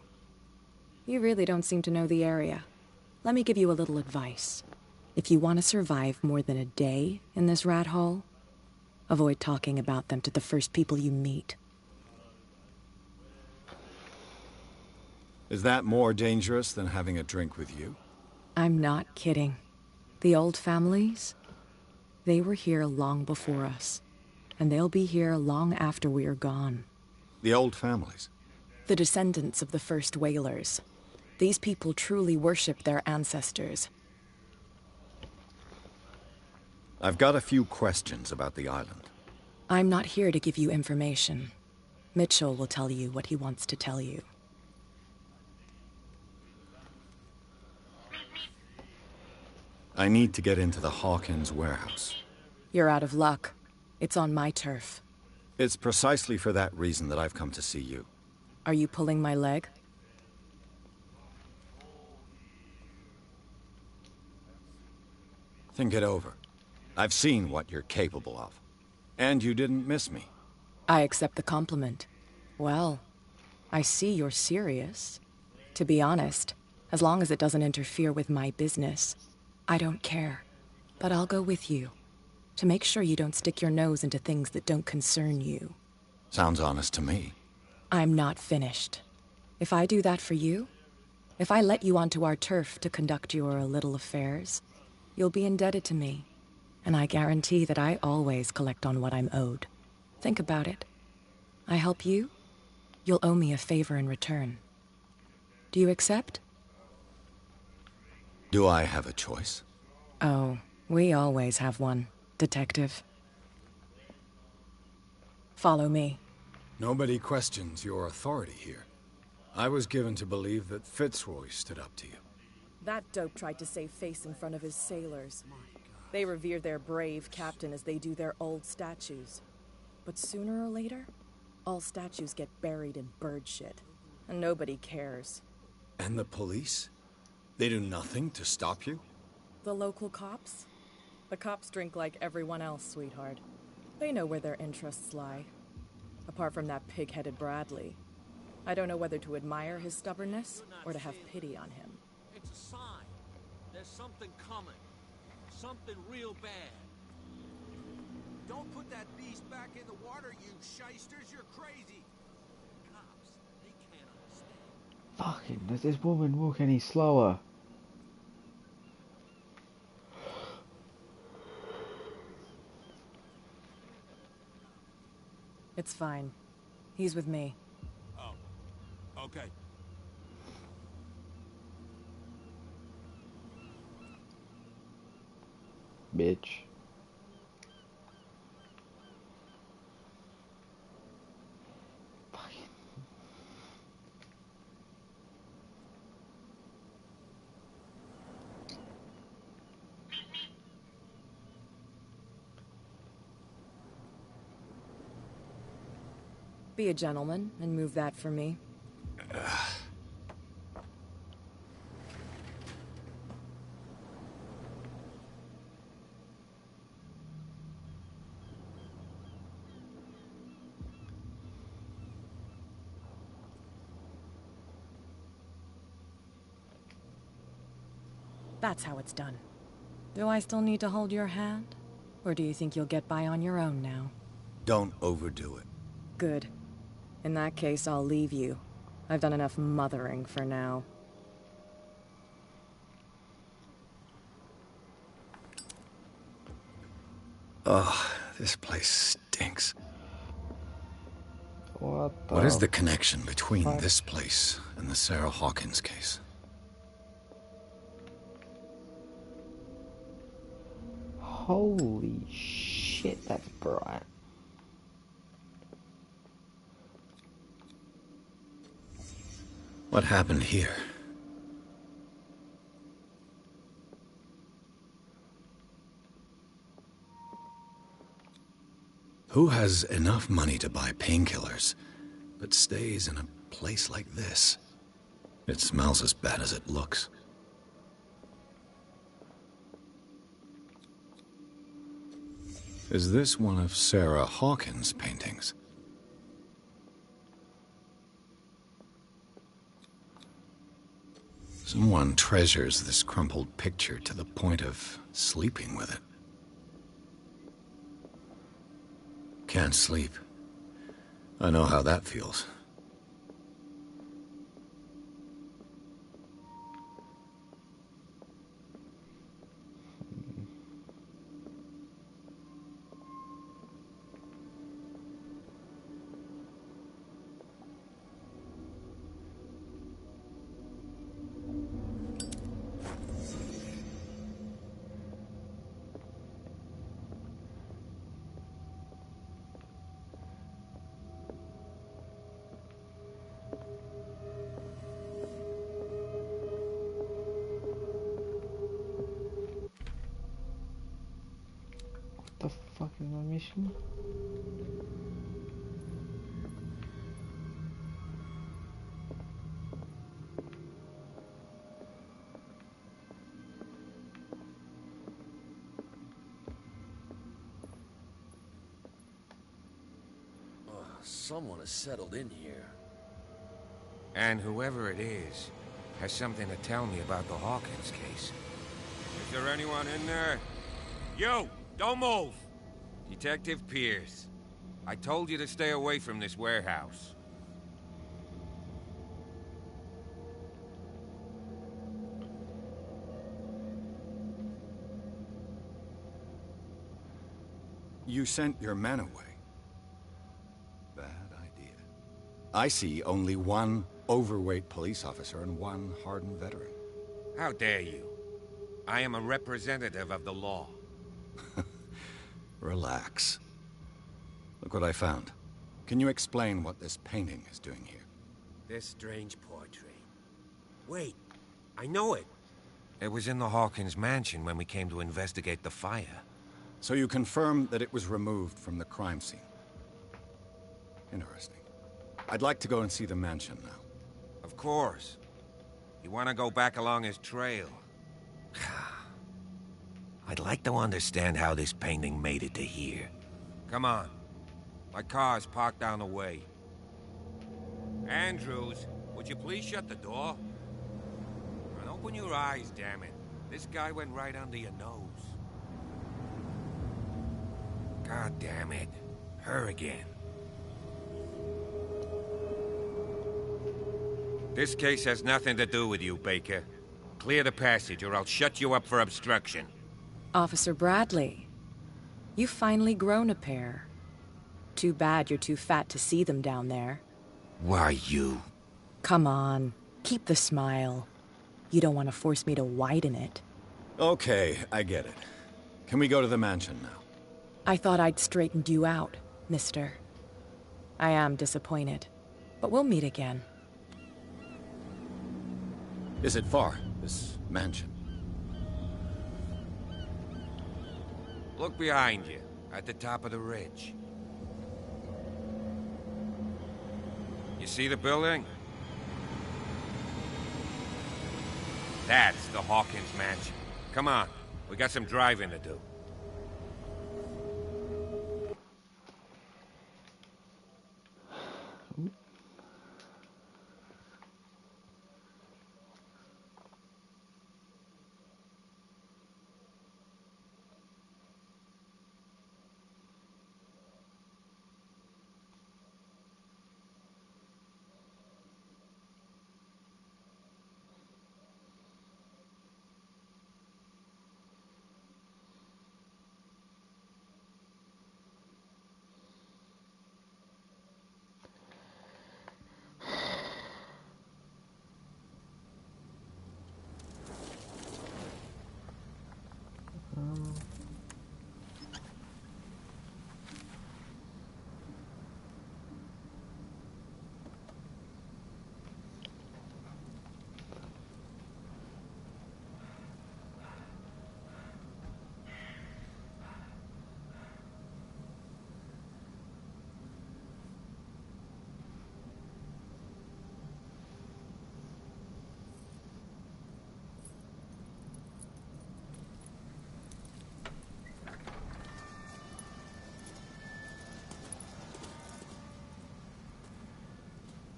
You really don't seem to know the area. Let me give you a little advice. If you want to survive more than a day in this rat hole, avoid talking about them to the first people you meet. Is that more dangerous than having a drink with you? I'm not kidding. The old families, they were here long before us, and they'll be here long after we are gone. The old families? The descendants of the first whalers. These people truly worship their ancestors. I've got a few questions about the island. I'm not here to give you information. Mitchell will tell you what he wants to tell you. I need to get into the Hawkins warehouse. You're out of luck. It's on my turf. It's precisely for that reason that I've come to see you. Are you pulling my leg? Think it over. I've seen what you're capable of. And you didn't miss me. I accept the compliment. Well, I see you're serious. To be honest, as long as it doesn't interfere with my business, I don't care. But I'll go with you, to make sure you don't stick your nose into things that don't concern you. Sounds honest to me. I'm not finished. If I do that for you, if I let you onto our turf to conduct your little affairs, you'll be indebted to me, and I guarantee that I always collect on what I'm owed. Think about it. I help you, you'll owe me a favor in return. Do you accept? Do I have a choice? Oh, we always have one, Detective. Follow me. Nobody questions your authority here. I was given to believe that Fitzroy stood up to you. That dope tried to save face in front of his sailors. They revere their brave captain as they do their old statues. But sooner or later, all statues get buried in bird shit, and nobody cares. And the police? They do nothing to stop you? The local cops? The cops drink like everyone else, sweetheart. They know where their interests lie. Apart from that pig-headed Bradley, I don't know whether to admire his stubbornness or to have pity on him. It's a sign. There's something coming. Something real bad. Don't put that beast back in the water, you shysters. You're crazy. Cops, they can't understand. Fucking, does this woman walk any slower? It's fine. He's with me. Oh, okay. Bitch. Be a gentleman and move that for me. That's how it's done. Do I still need to hold your hand? Or do you think you'll get by on your own now? Don't overdo it. Good. In that case, I'll leave you. I've done enough mothering for now. Ugh, this place stinks. What is the connection between this place and the Sarah Hawkins case? Holy shit, that's bright. What happened here? Who has enough money to buy painkillers, but stays in a place like this? It smells as bad as it looks. Is this one of Sarah Hawkins' paintings? Someone treasures this crumpled picture to the point of sleeping with it. Can't sleep. I know how that feels. What the fuck is my mission? Someone has settled in here. And whoever it is has something to tell me about the Hawkins case. Is there anyone in there? You! Don't move! Detective Pierce. I told you to stay away from this warehouse. You sent your men away. Bad idea. I see only one overweight police officer and one hardened veteran. How dare you? I am a representative of the law. Relax. Look what I found. Can you explain what this painting is doing here? This strange portrait. Wait, I know it. It was in the Hawkins mansion when we came to investigate the fire. So you confirm that it was removed from the crime scene. Interesting. I'd like to go and see the mansion now. Of course. You want to go back along his trail? I'd like to understand how this painting made it to here. Come on. My car's parked down the way. Andrews, would you please shut the door? And open your eyes, damn it. This guy went right under your nose. God damn it. Her again. This case has nothing to do with you, Baker. Clear the passage or I'll shut you up for obstruction. Officer Bradley, you've finally grown a pair. Too bad you're too fat to see them down there. Why, you... Come on, keep the smile. You don't want to force me to widen it. Okay, I get it. Can we go to the mansion now? I thought I'd straightened you out, mister. I am disappointed, but we'll meet again. Is it far, this mansion? Look behind you, at the top of the ridge. You see the building? That's the Hawkins mansion. Come on, we got some driving to do.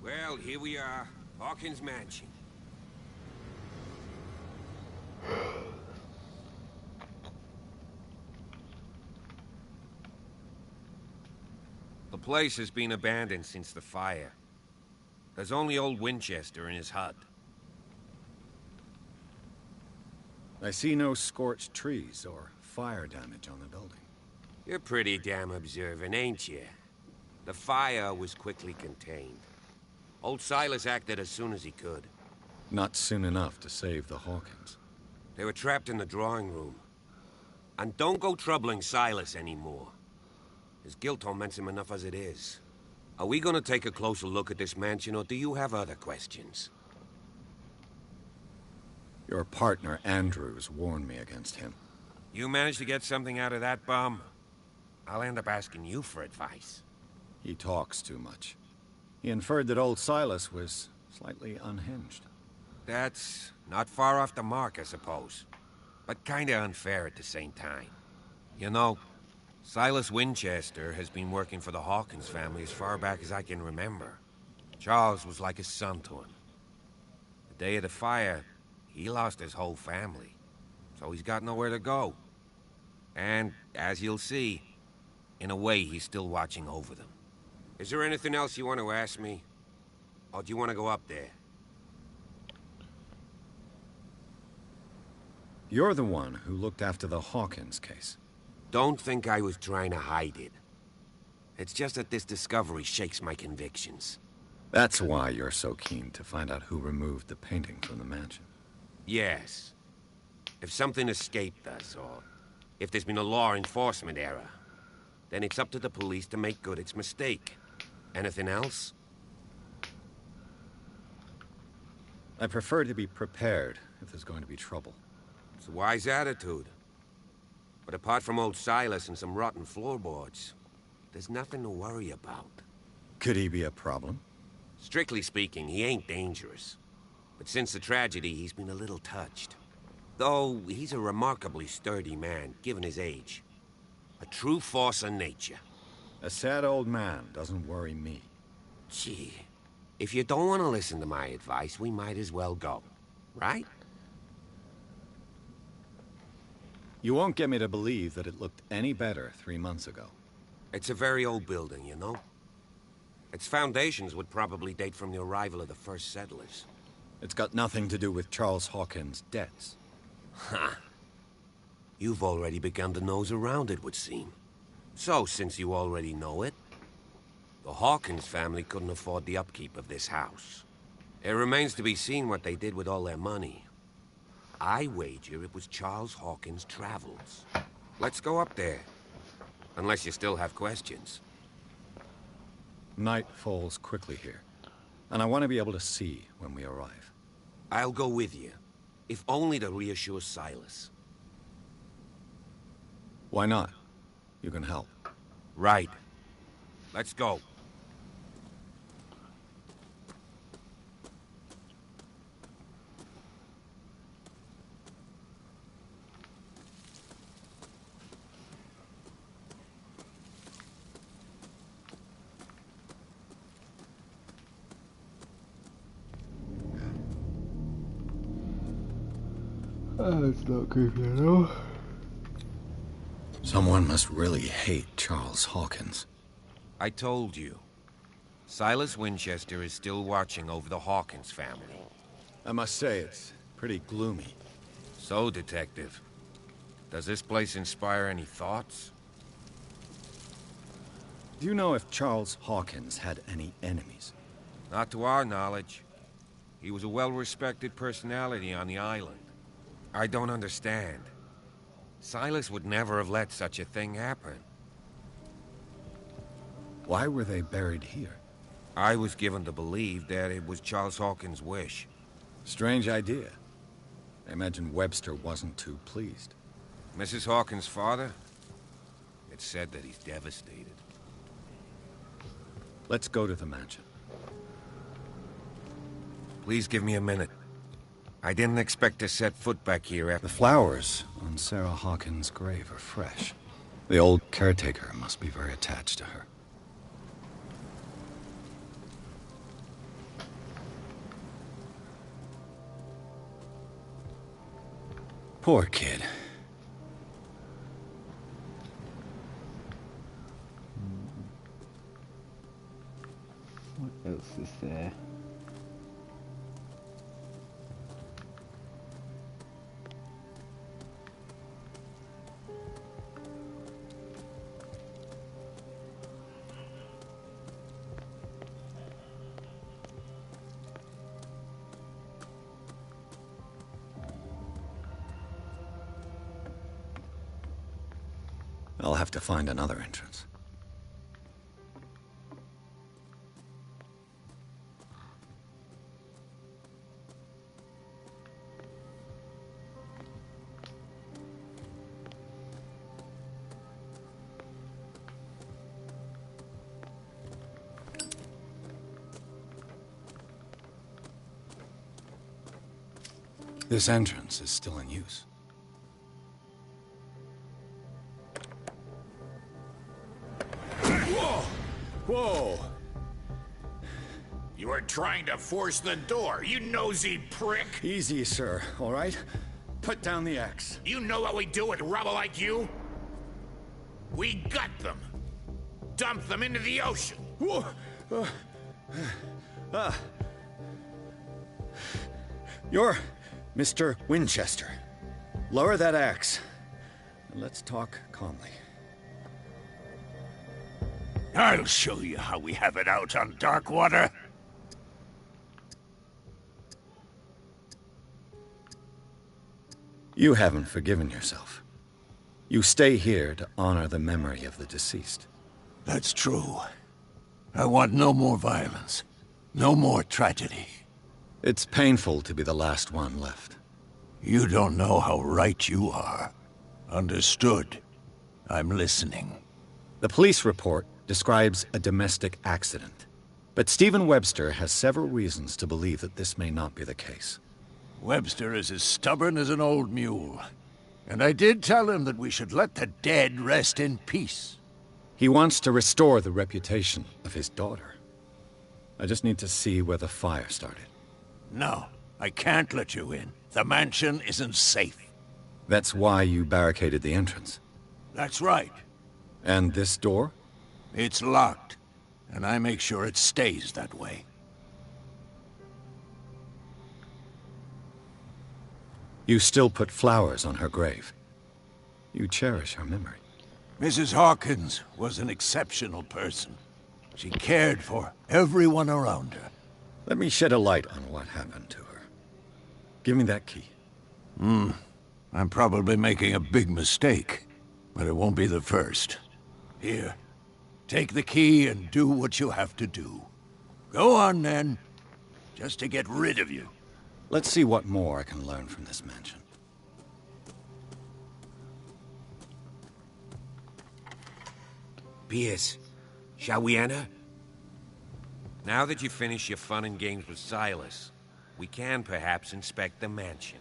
Well, here we are, Hawkins Mansion. The place has been abandoned since the fire. There's only old Winchester in his hut. I see no scorched trees or fire damage on the building. You're pretty damn observant, ain't you? The fire was quickly contained. Old Silas acted as soon as he could. Not soon enough to save the Hawkins. They were trapped in the drawing room. And don't go troubling Silas anymore. His guilt torments him enough as it is. Are we gonna take a closer look at this mansion, or do you have other questions? Your partner, Andrews, warned me against him. You managed to get something out of that bum? I'll end up asking you for advice. He talks too much. He inferred that old Silas was slightly unhinged. That's not far off the mark, I suppose. But kinda unfair at the same time. You know, Silas Winchester has been working for the Hawkins family as far back as I can remember. Charles was like a son to him. The day of the fire, he lost his whole family. So he's got nowhere to go. And, as you'll see, in a way, he's still watching over them. Is there anything else you want to ask me? Or do you want to go up there? You're the one who looked after the Hawkins case. Don't think I was trying to hide it. It's just that this discovery shakes my convictions. That's why you're so keen to find out who removed the painting from the mansion. Yes. If something escaped us, or if there's been a law enforcement error, then it's up to the police to make good its mistake. Anything else? I prefer to be prepared if there's going to be trouble. It's a wise attitude. But apart from old Silas and some rotten floorboards, there's nothing to worry about. Could he be a problem? Strictly speaking, he ain't dangerous. But since the tragedy, he's been a little touched. Though, he's a remarkably sturdy man, given his age. A true force of nature. A sad old man doesn't worry me. Gee, if you don't want to listen to my advice, we might as well go. Right? You won't get me to believe that it looked any better 3 months ago. It's a very old building, you know? Its foundations would probably date from the arrival of the first settlers. It's got nothing to do with Charles Hawkins' debts. Ha! You've already begun to nose around, it would seem. So, since you already know it, the Hawkins family couldn't afford the upkeep of this house. It remains to be seen what they did with all their money. I wager it was Charles Hawkins' travels. Let's go up there. Unless you still have questions. Night falls quickly here, and I want to be able to see when we arrive. I'll go with you, if only to reassure Silas. Why not? You can help. Right. Let's go. It's not creepy at all. Someone must really hate Charles Hawkins. I told you. Silas Winchester is still watching over the Hawkins family. I must say, it's pretty gloomy. So, Detective, does this place inspire any thoughts? Do you know if Charles Hawkins had any enemies? Not to our knowledge. He was a well-respected personality on the island. I don't understand. Silas would never have let such a thing happen. Why were they buried here? I was given to believe that it was Charles Hawkins' wish. Strange idea. I imagine Webster wasn't too pleased. Mrs. Hawkins' father? It's said that he's devastated. Let's go to the mansion. Please give me a minute. I didn't expect to set foot back here after... The flowers on Sarah Hawkins' grave are fresh. The old caretaker must be very attached to her. Poor kid. What else is there? I'll have to find another entrance. This entrance is still in use. Whoa! You were trying to force the door, you nosy prick! Easy, sir, all right? Put down the axe. You know what we do with rubble like you? We gut them. Dump them into the ocean. Whoa! You're Mr. Winchester. Lower that axe. And let's talk calmly. I'll show you how we have it out on Darkwater. You haven't forgiven yourself. You stay here to honor the memory of the deceased. That's true. I want no more violence. No more tragedy. It's painful to be the last one left. You don't know how right you are. Understood. I'm listening. The police report describes a domestic accident. But Stephen Webster has several reasons to believe that this may not be the case. Webster is as stubborn as an old mule. And I did tell him that we should let the dead rest in peace. He wants to restore the reputation of his daughter. I just need to see where the fire started. No, I can't let you in. The mansion isn't safe. That's why you barricaded the entrance. That's right. And this door? It's locked, and I make sure it stays that way. You still put flowers on her grave. You cherish her memory. Mrs. Hawkins was an exceptional person. She cared for everyone around her. Let me shed a light on what happened to her. Give me that key. I'm probably making a big mistake, but it won't be the first. Here, take the key and do what you have to do. Go on, then. Just to get rid of you. Let's see what more I can learn from this mansion. Pierce, shall we enter? Now that you've finished your fun and games with Silas, we can perhaps inspect the mansion.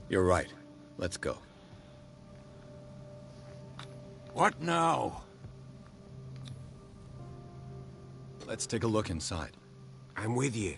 You're right. Let's go. What now? Let's take a look inside. I'm with you.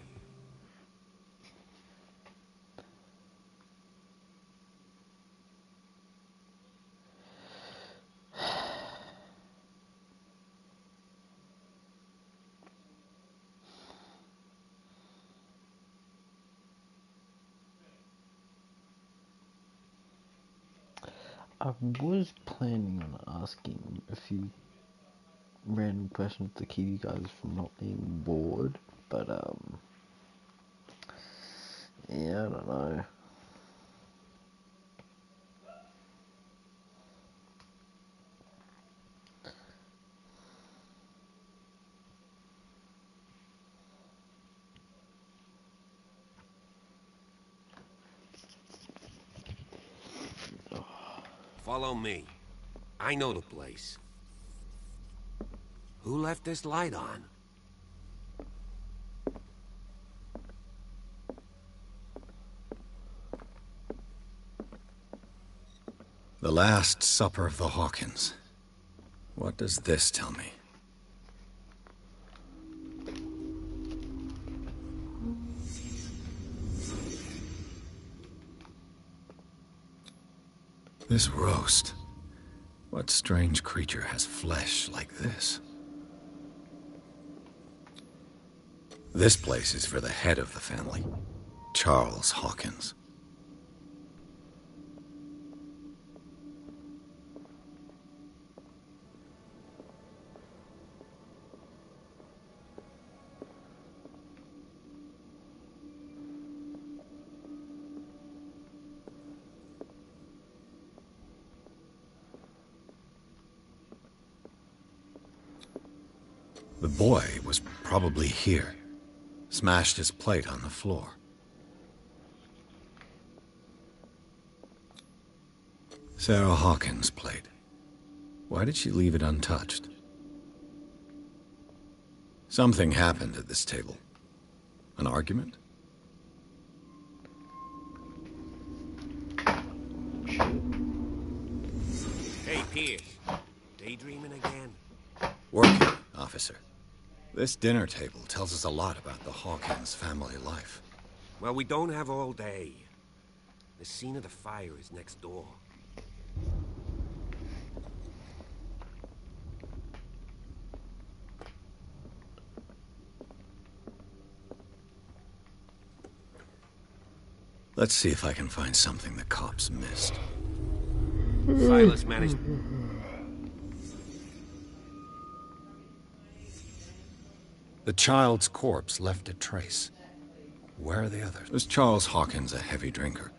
I was planning on asking a few random questions to keep you guys from not being bored, but yeah, I don't know. Follow me. I know the place. Who left this light on? The Last Supper of the Hawkins. What does this tell me? This roast. What strange creature has flesh like this? This place is for the head of the family, Charles Hawkins. The boy was probably here. Smashed his plate on the floor. Sarah Hawkins' plate. Why did she leave it untouched? Something happened at this table. An argument? Hey, Pierce. Daydreaming again? Working, officer. This dinner table tells us a lot about the Hawkins family life. Well, we don't have all day. The scene of the fire is next door. Let's see if I can find something the cops missed. Silas managed... The child's corpse left a trace. Where are the others? Was Charles Hawkins a heavy drinker?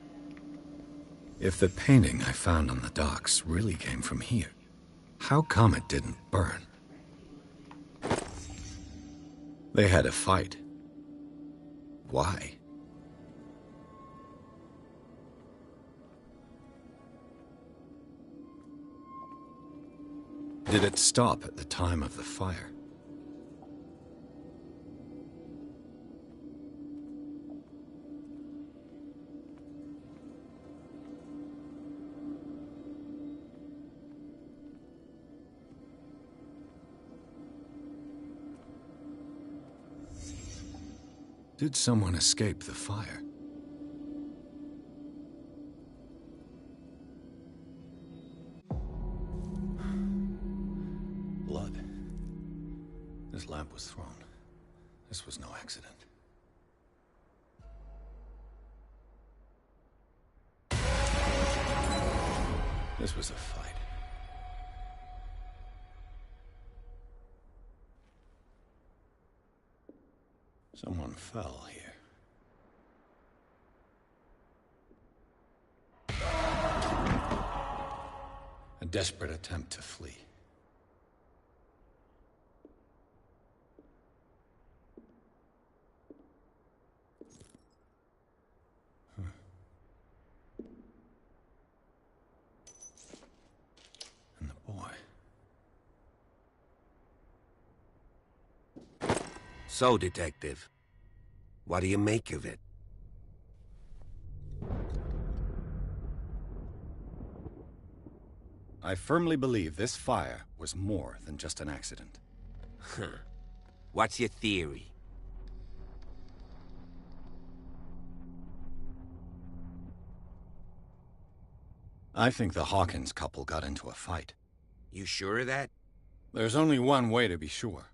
If the painting I found on the docks really came from here, how come it didn't burn? They had a fight. Why? Did it stop at the time of the fire? Did someone escape the fire? Blood. This lamp was thrown. This was no accident. This was a fight. Someone fell here. A desperate attempt to flee. And the boy. So, Detective, what do you make of it? I firmly believe this fire was more than just an accident. Huh. What's your theory? I think the Hawkins couple got into a fight. You sure of that? There's only one way to be sure.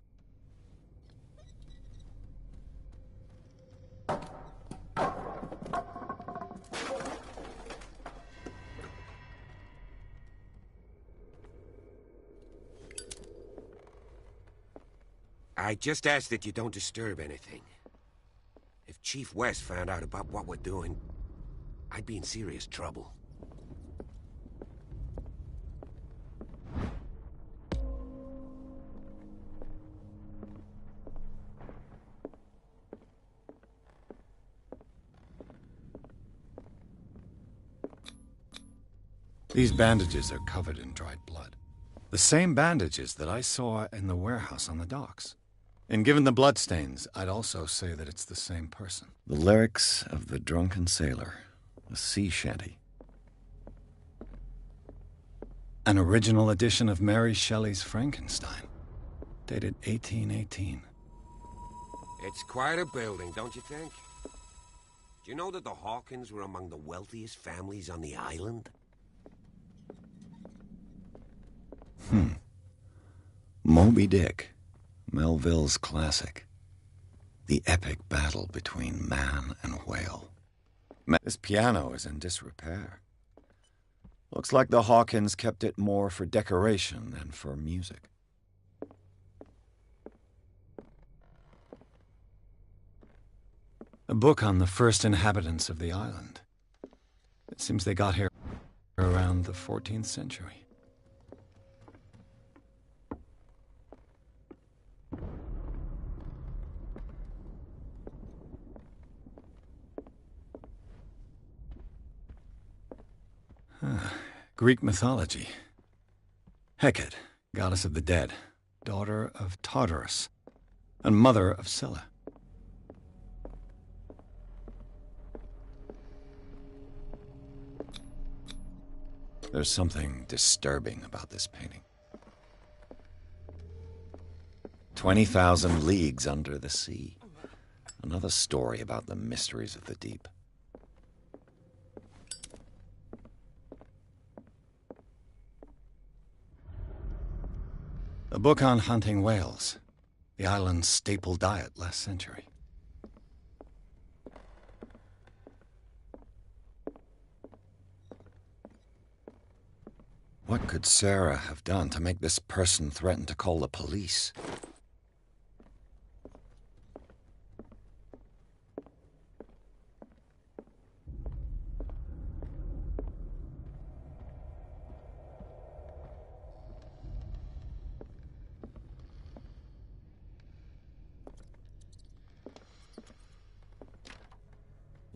I just ask that you don't disturb anything. If Chief West found out about what we're doing, I'd be in serious trouble. These bandages are covered in dried blood. The same bandages that I saw in the warehouse on the docks. And given the bloodstains, I'd also say that it's the same person. The lyrics of the drunken sailor, a sea shanty. An original edition of Mary Shelley's Frankenstein, dated 1818. It's quite a building, don't you think? Do you know that the Hawkins were among the wealthiest families on the island? Moby Dick, Melville's classic. The epic battle between man and whale. This piano is in disrepair. Looks like the Hawkins kept it more for decoration than for music. A book on the first inhabitants of the island. It seems they got here around the 14th century. Greek mythology. Hecate, goddess of the dead, daughter of Tartarus, and mother of Scylla. There's something disturbing about this painting. 20,000 leagues under the sea. Another story about the mysteries of the deep. A book on hunting whales, the island's staple diet last century. What could Sarah have done to make this person threaten to call the police?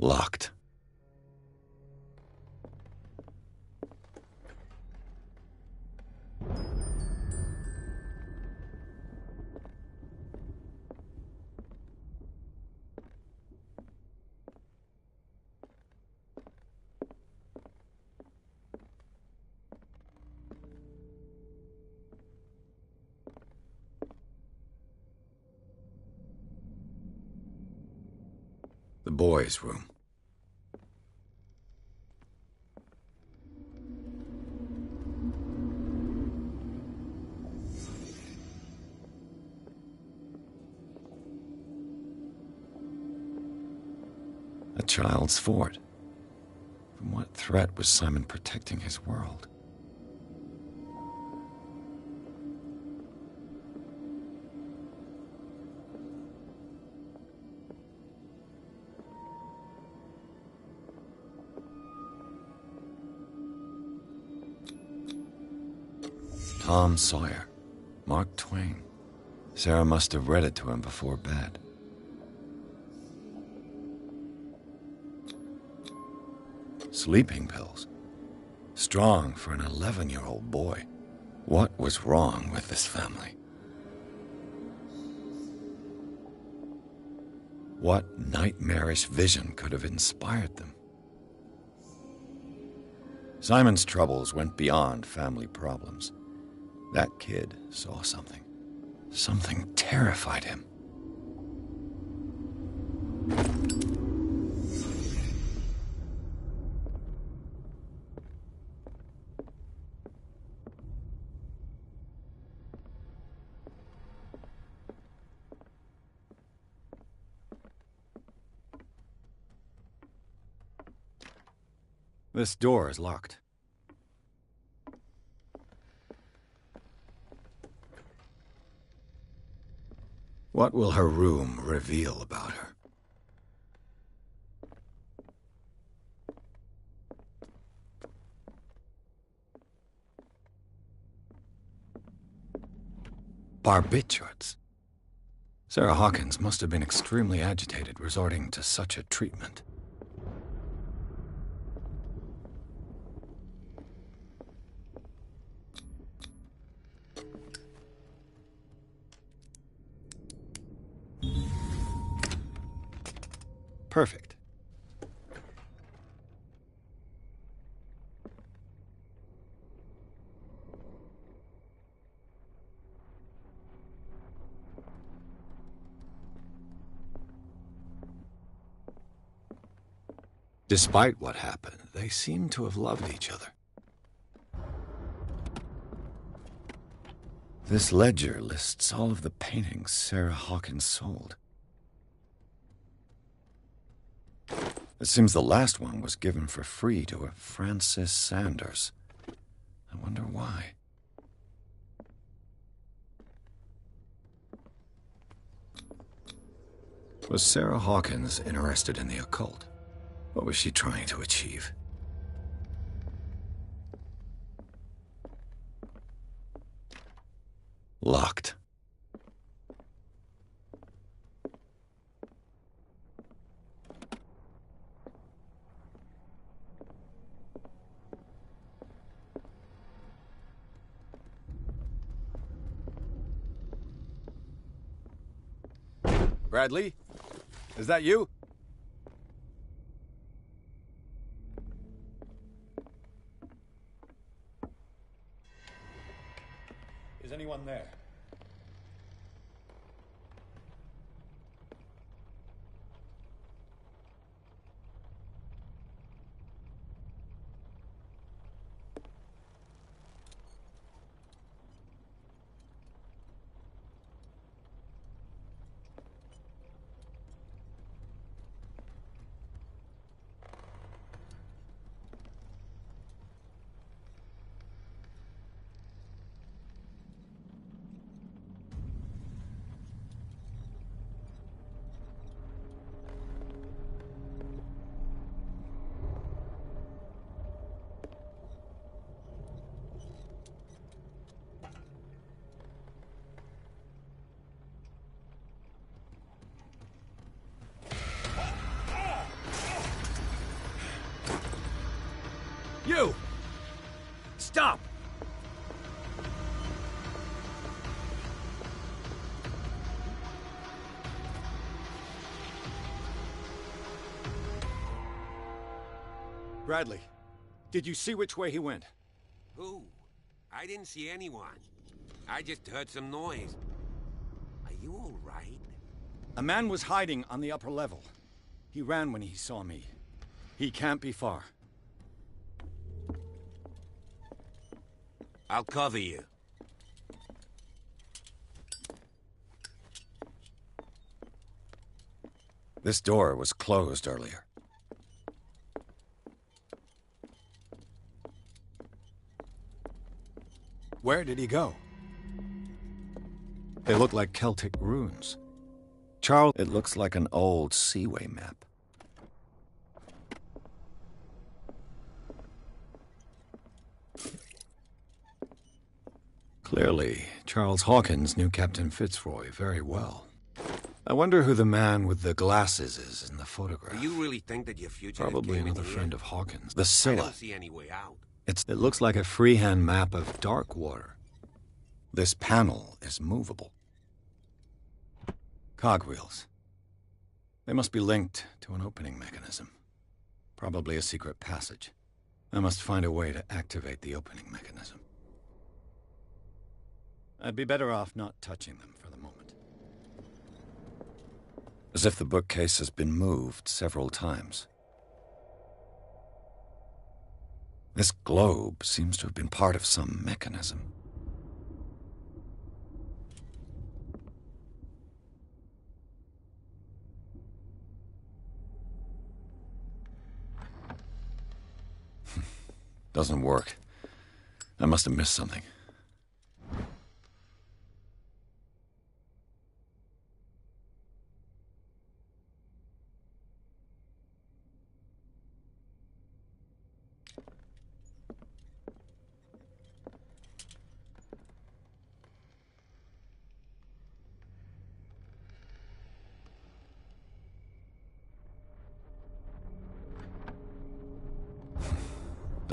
Locked. The boys' room. A child's fort. From what threat was Simon protecting his world? Tom Sawyer. Mark Twain. Sarah must have read it to him before bed. Sleeping pills. Strong for an 11-year-old boy. What was wrong with this family? What nightmarish vision could have inspired them? Simon's troubles went beyond family problems. That kid saw something. Something terrified him. This door is locked. What will her room reveal about her? Barbiturates. Sarah Hawkins must have been extremely agitated resorting to such a treatment. Perfect. Despite what happened, they seem to have loved each other. This ledger lists all of the paintings Sarah Hawkins sold. It seems the last one was given for free to a Francis Sanders. I wonder why. Was Sarah Hawkins interested in the occult? What was she trying to achieve? Locked. Bradley? Is that you? Is anyone there? You! Stop! Bradley, did you see which way he went? Who? I didn't see anyone. I just heard some noise. Are you all right? A man was hiding on the upper level. He ran when he saw me. He can't be far. I'll cover you. This door was closed earlier. Where did he go? They look like Celtic runes. Charles, it looks like an old seaway map. Clearly, Charles Hawkins knew Captain Fitzroy very well. I wonder who the man with the glasses is in the photograph. Do you really think that your future Probably came in another here? friend of Hawkins. The I Scylla. don't see any way out. It looks like a freehand map of dark water. This panel is movable. Cogwheels. They must be linked to an opening mechanism. Probably a secret passage. I must find a way to activate the opening mechanism. I'd be better off not touching them for the moment. As if the bookcase has been moved several times. This globe seems to have been part of some mechanism. Doesn't work. I must have missed something.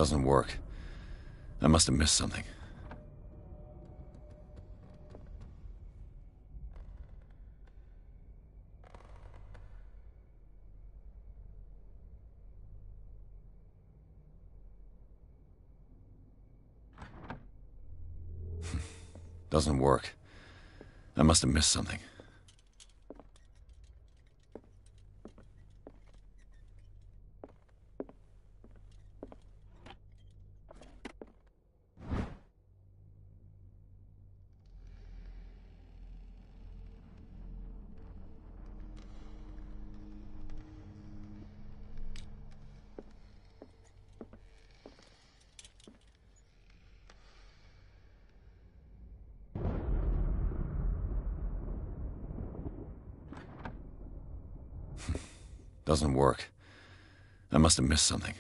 Doesn't work. I must have missed something. Doesn't work. I must have missed something. Doesn't work. I must have missed something.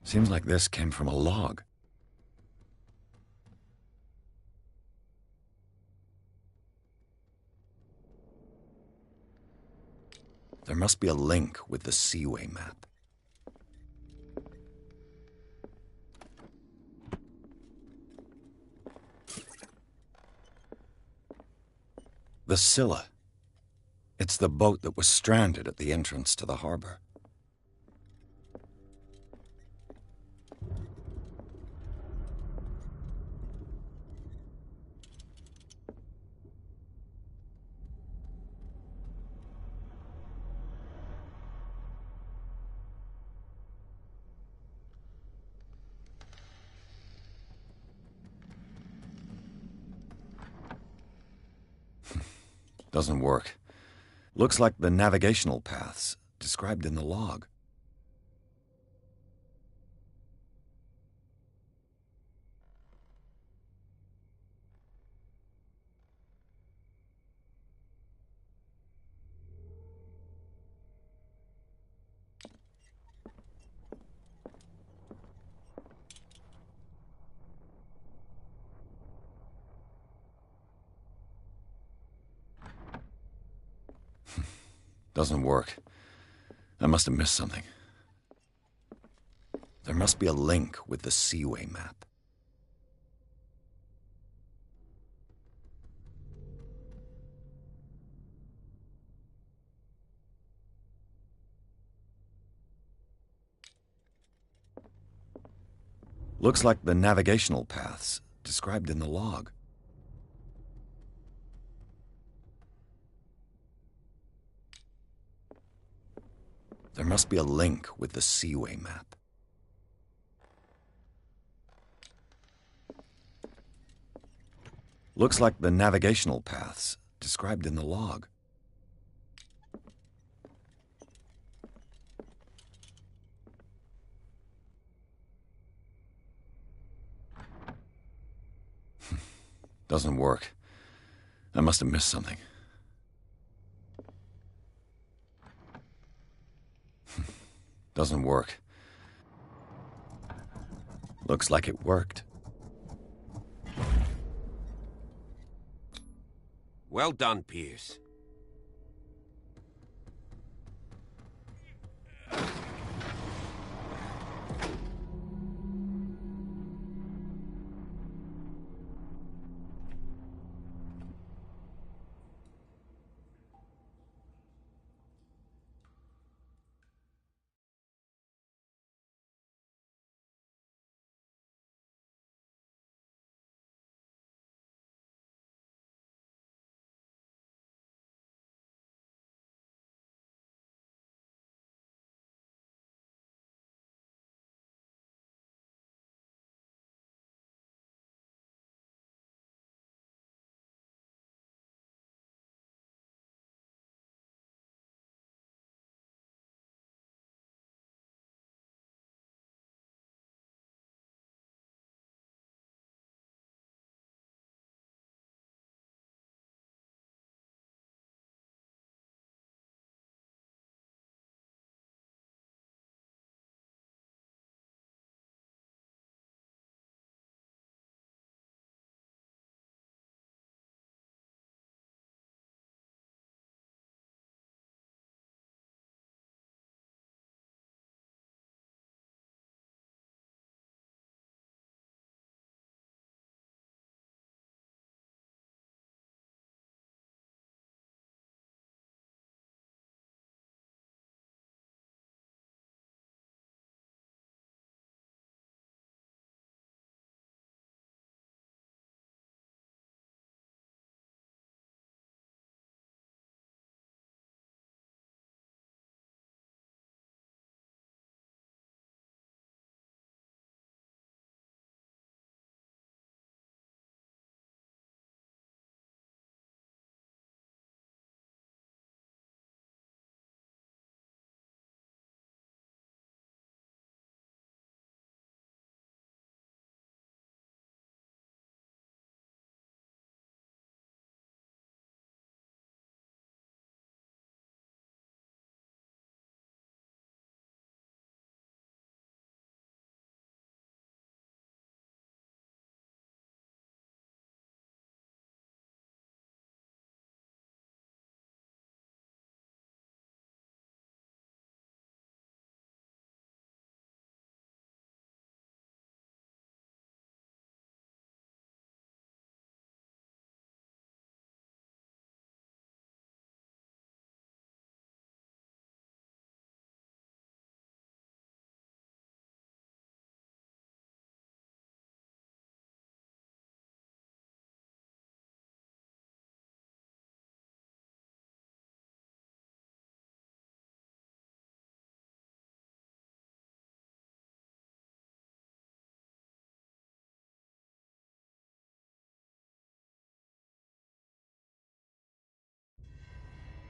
Seems like this came from a log. There must be a link with the Seaway map. The Scylla. It's the boat that was stranded at the entrance to the harbor. Doesn't work. Looks like the navigational paths described in the log. Doesn't work. I must have missed something. There must be a link with the Seaway map. Looks like the navigational paths described in the log. There must be a link with the Seaway map. Looks like the navigational paths described in the log. Doesn't work. I must have missed something. Doesn't work. Looks like it worked. Well done, Pierce.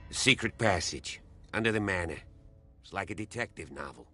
The secret passage, under the manor. It's like a detective novel.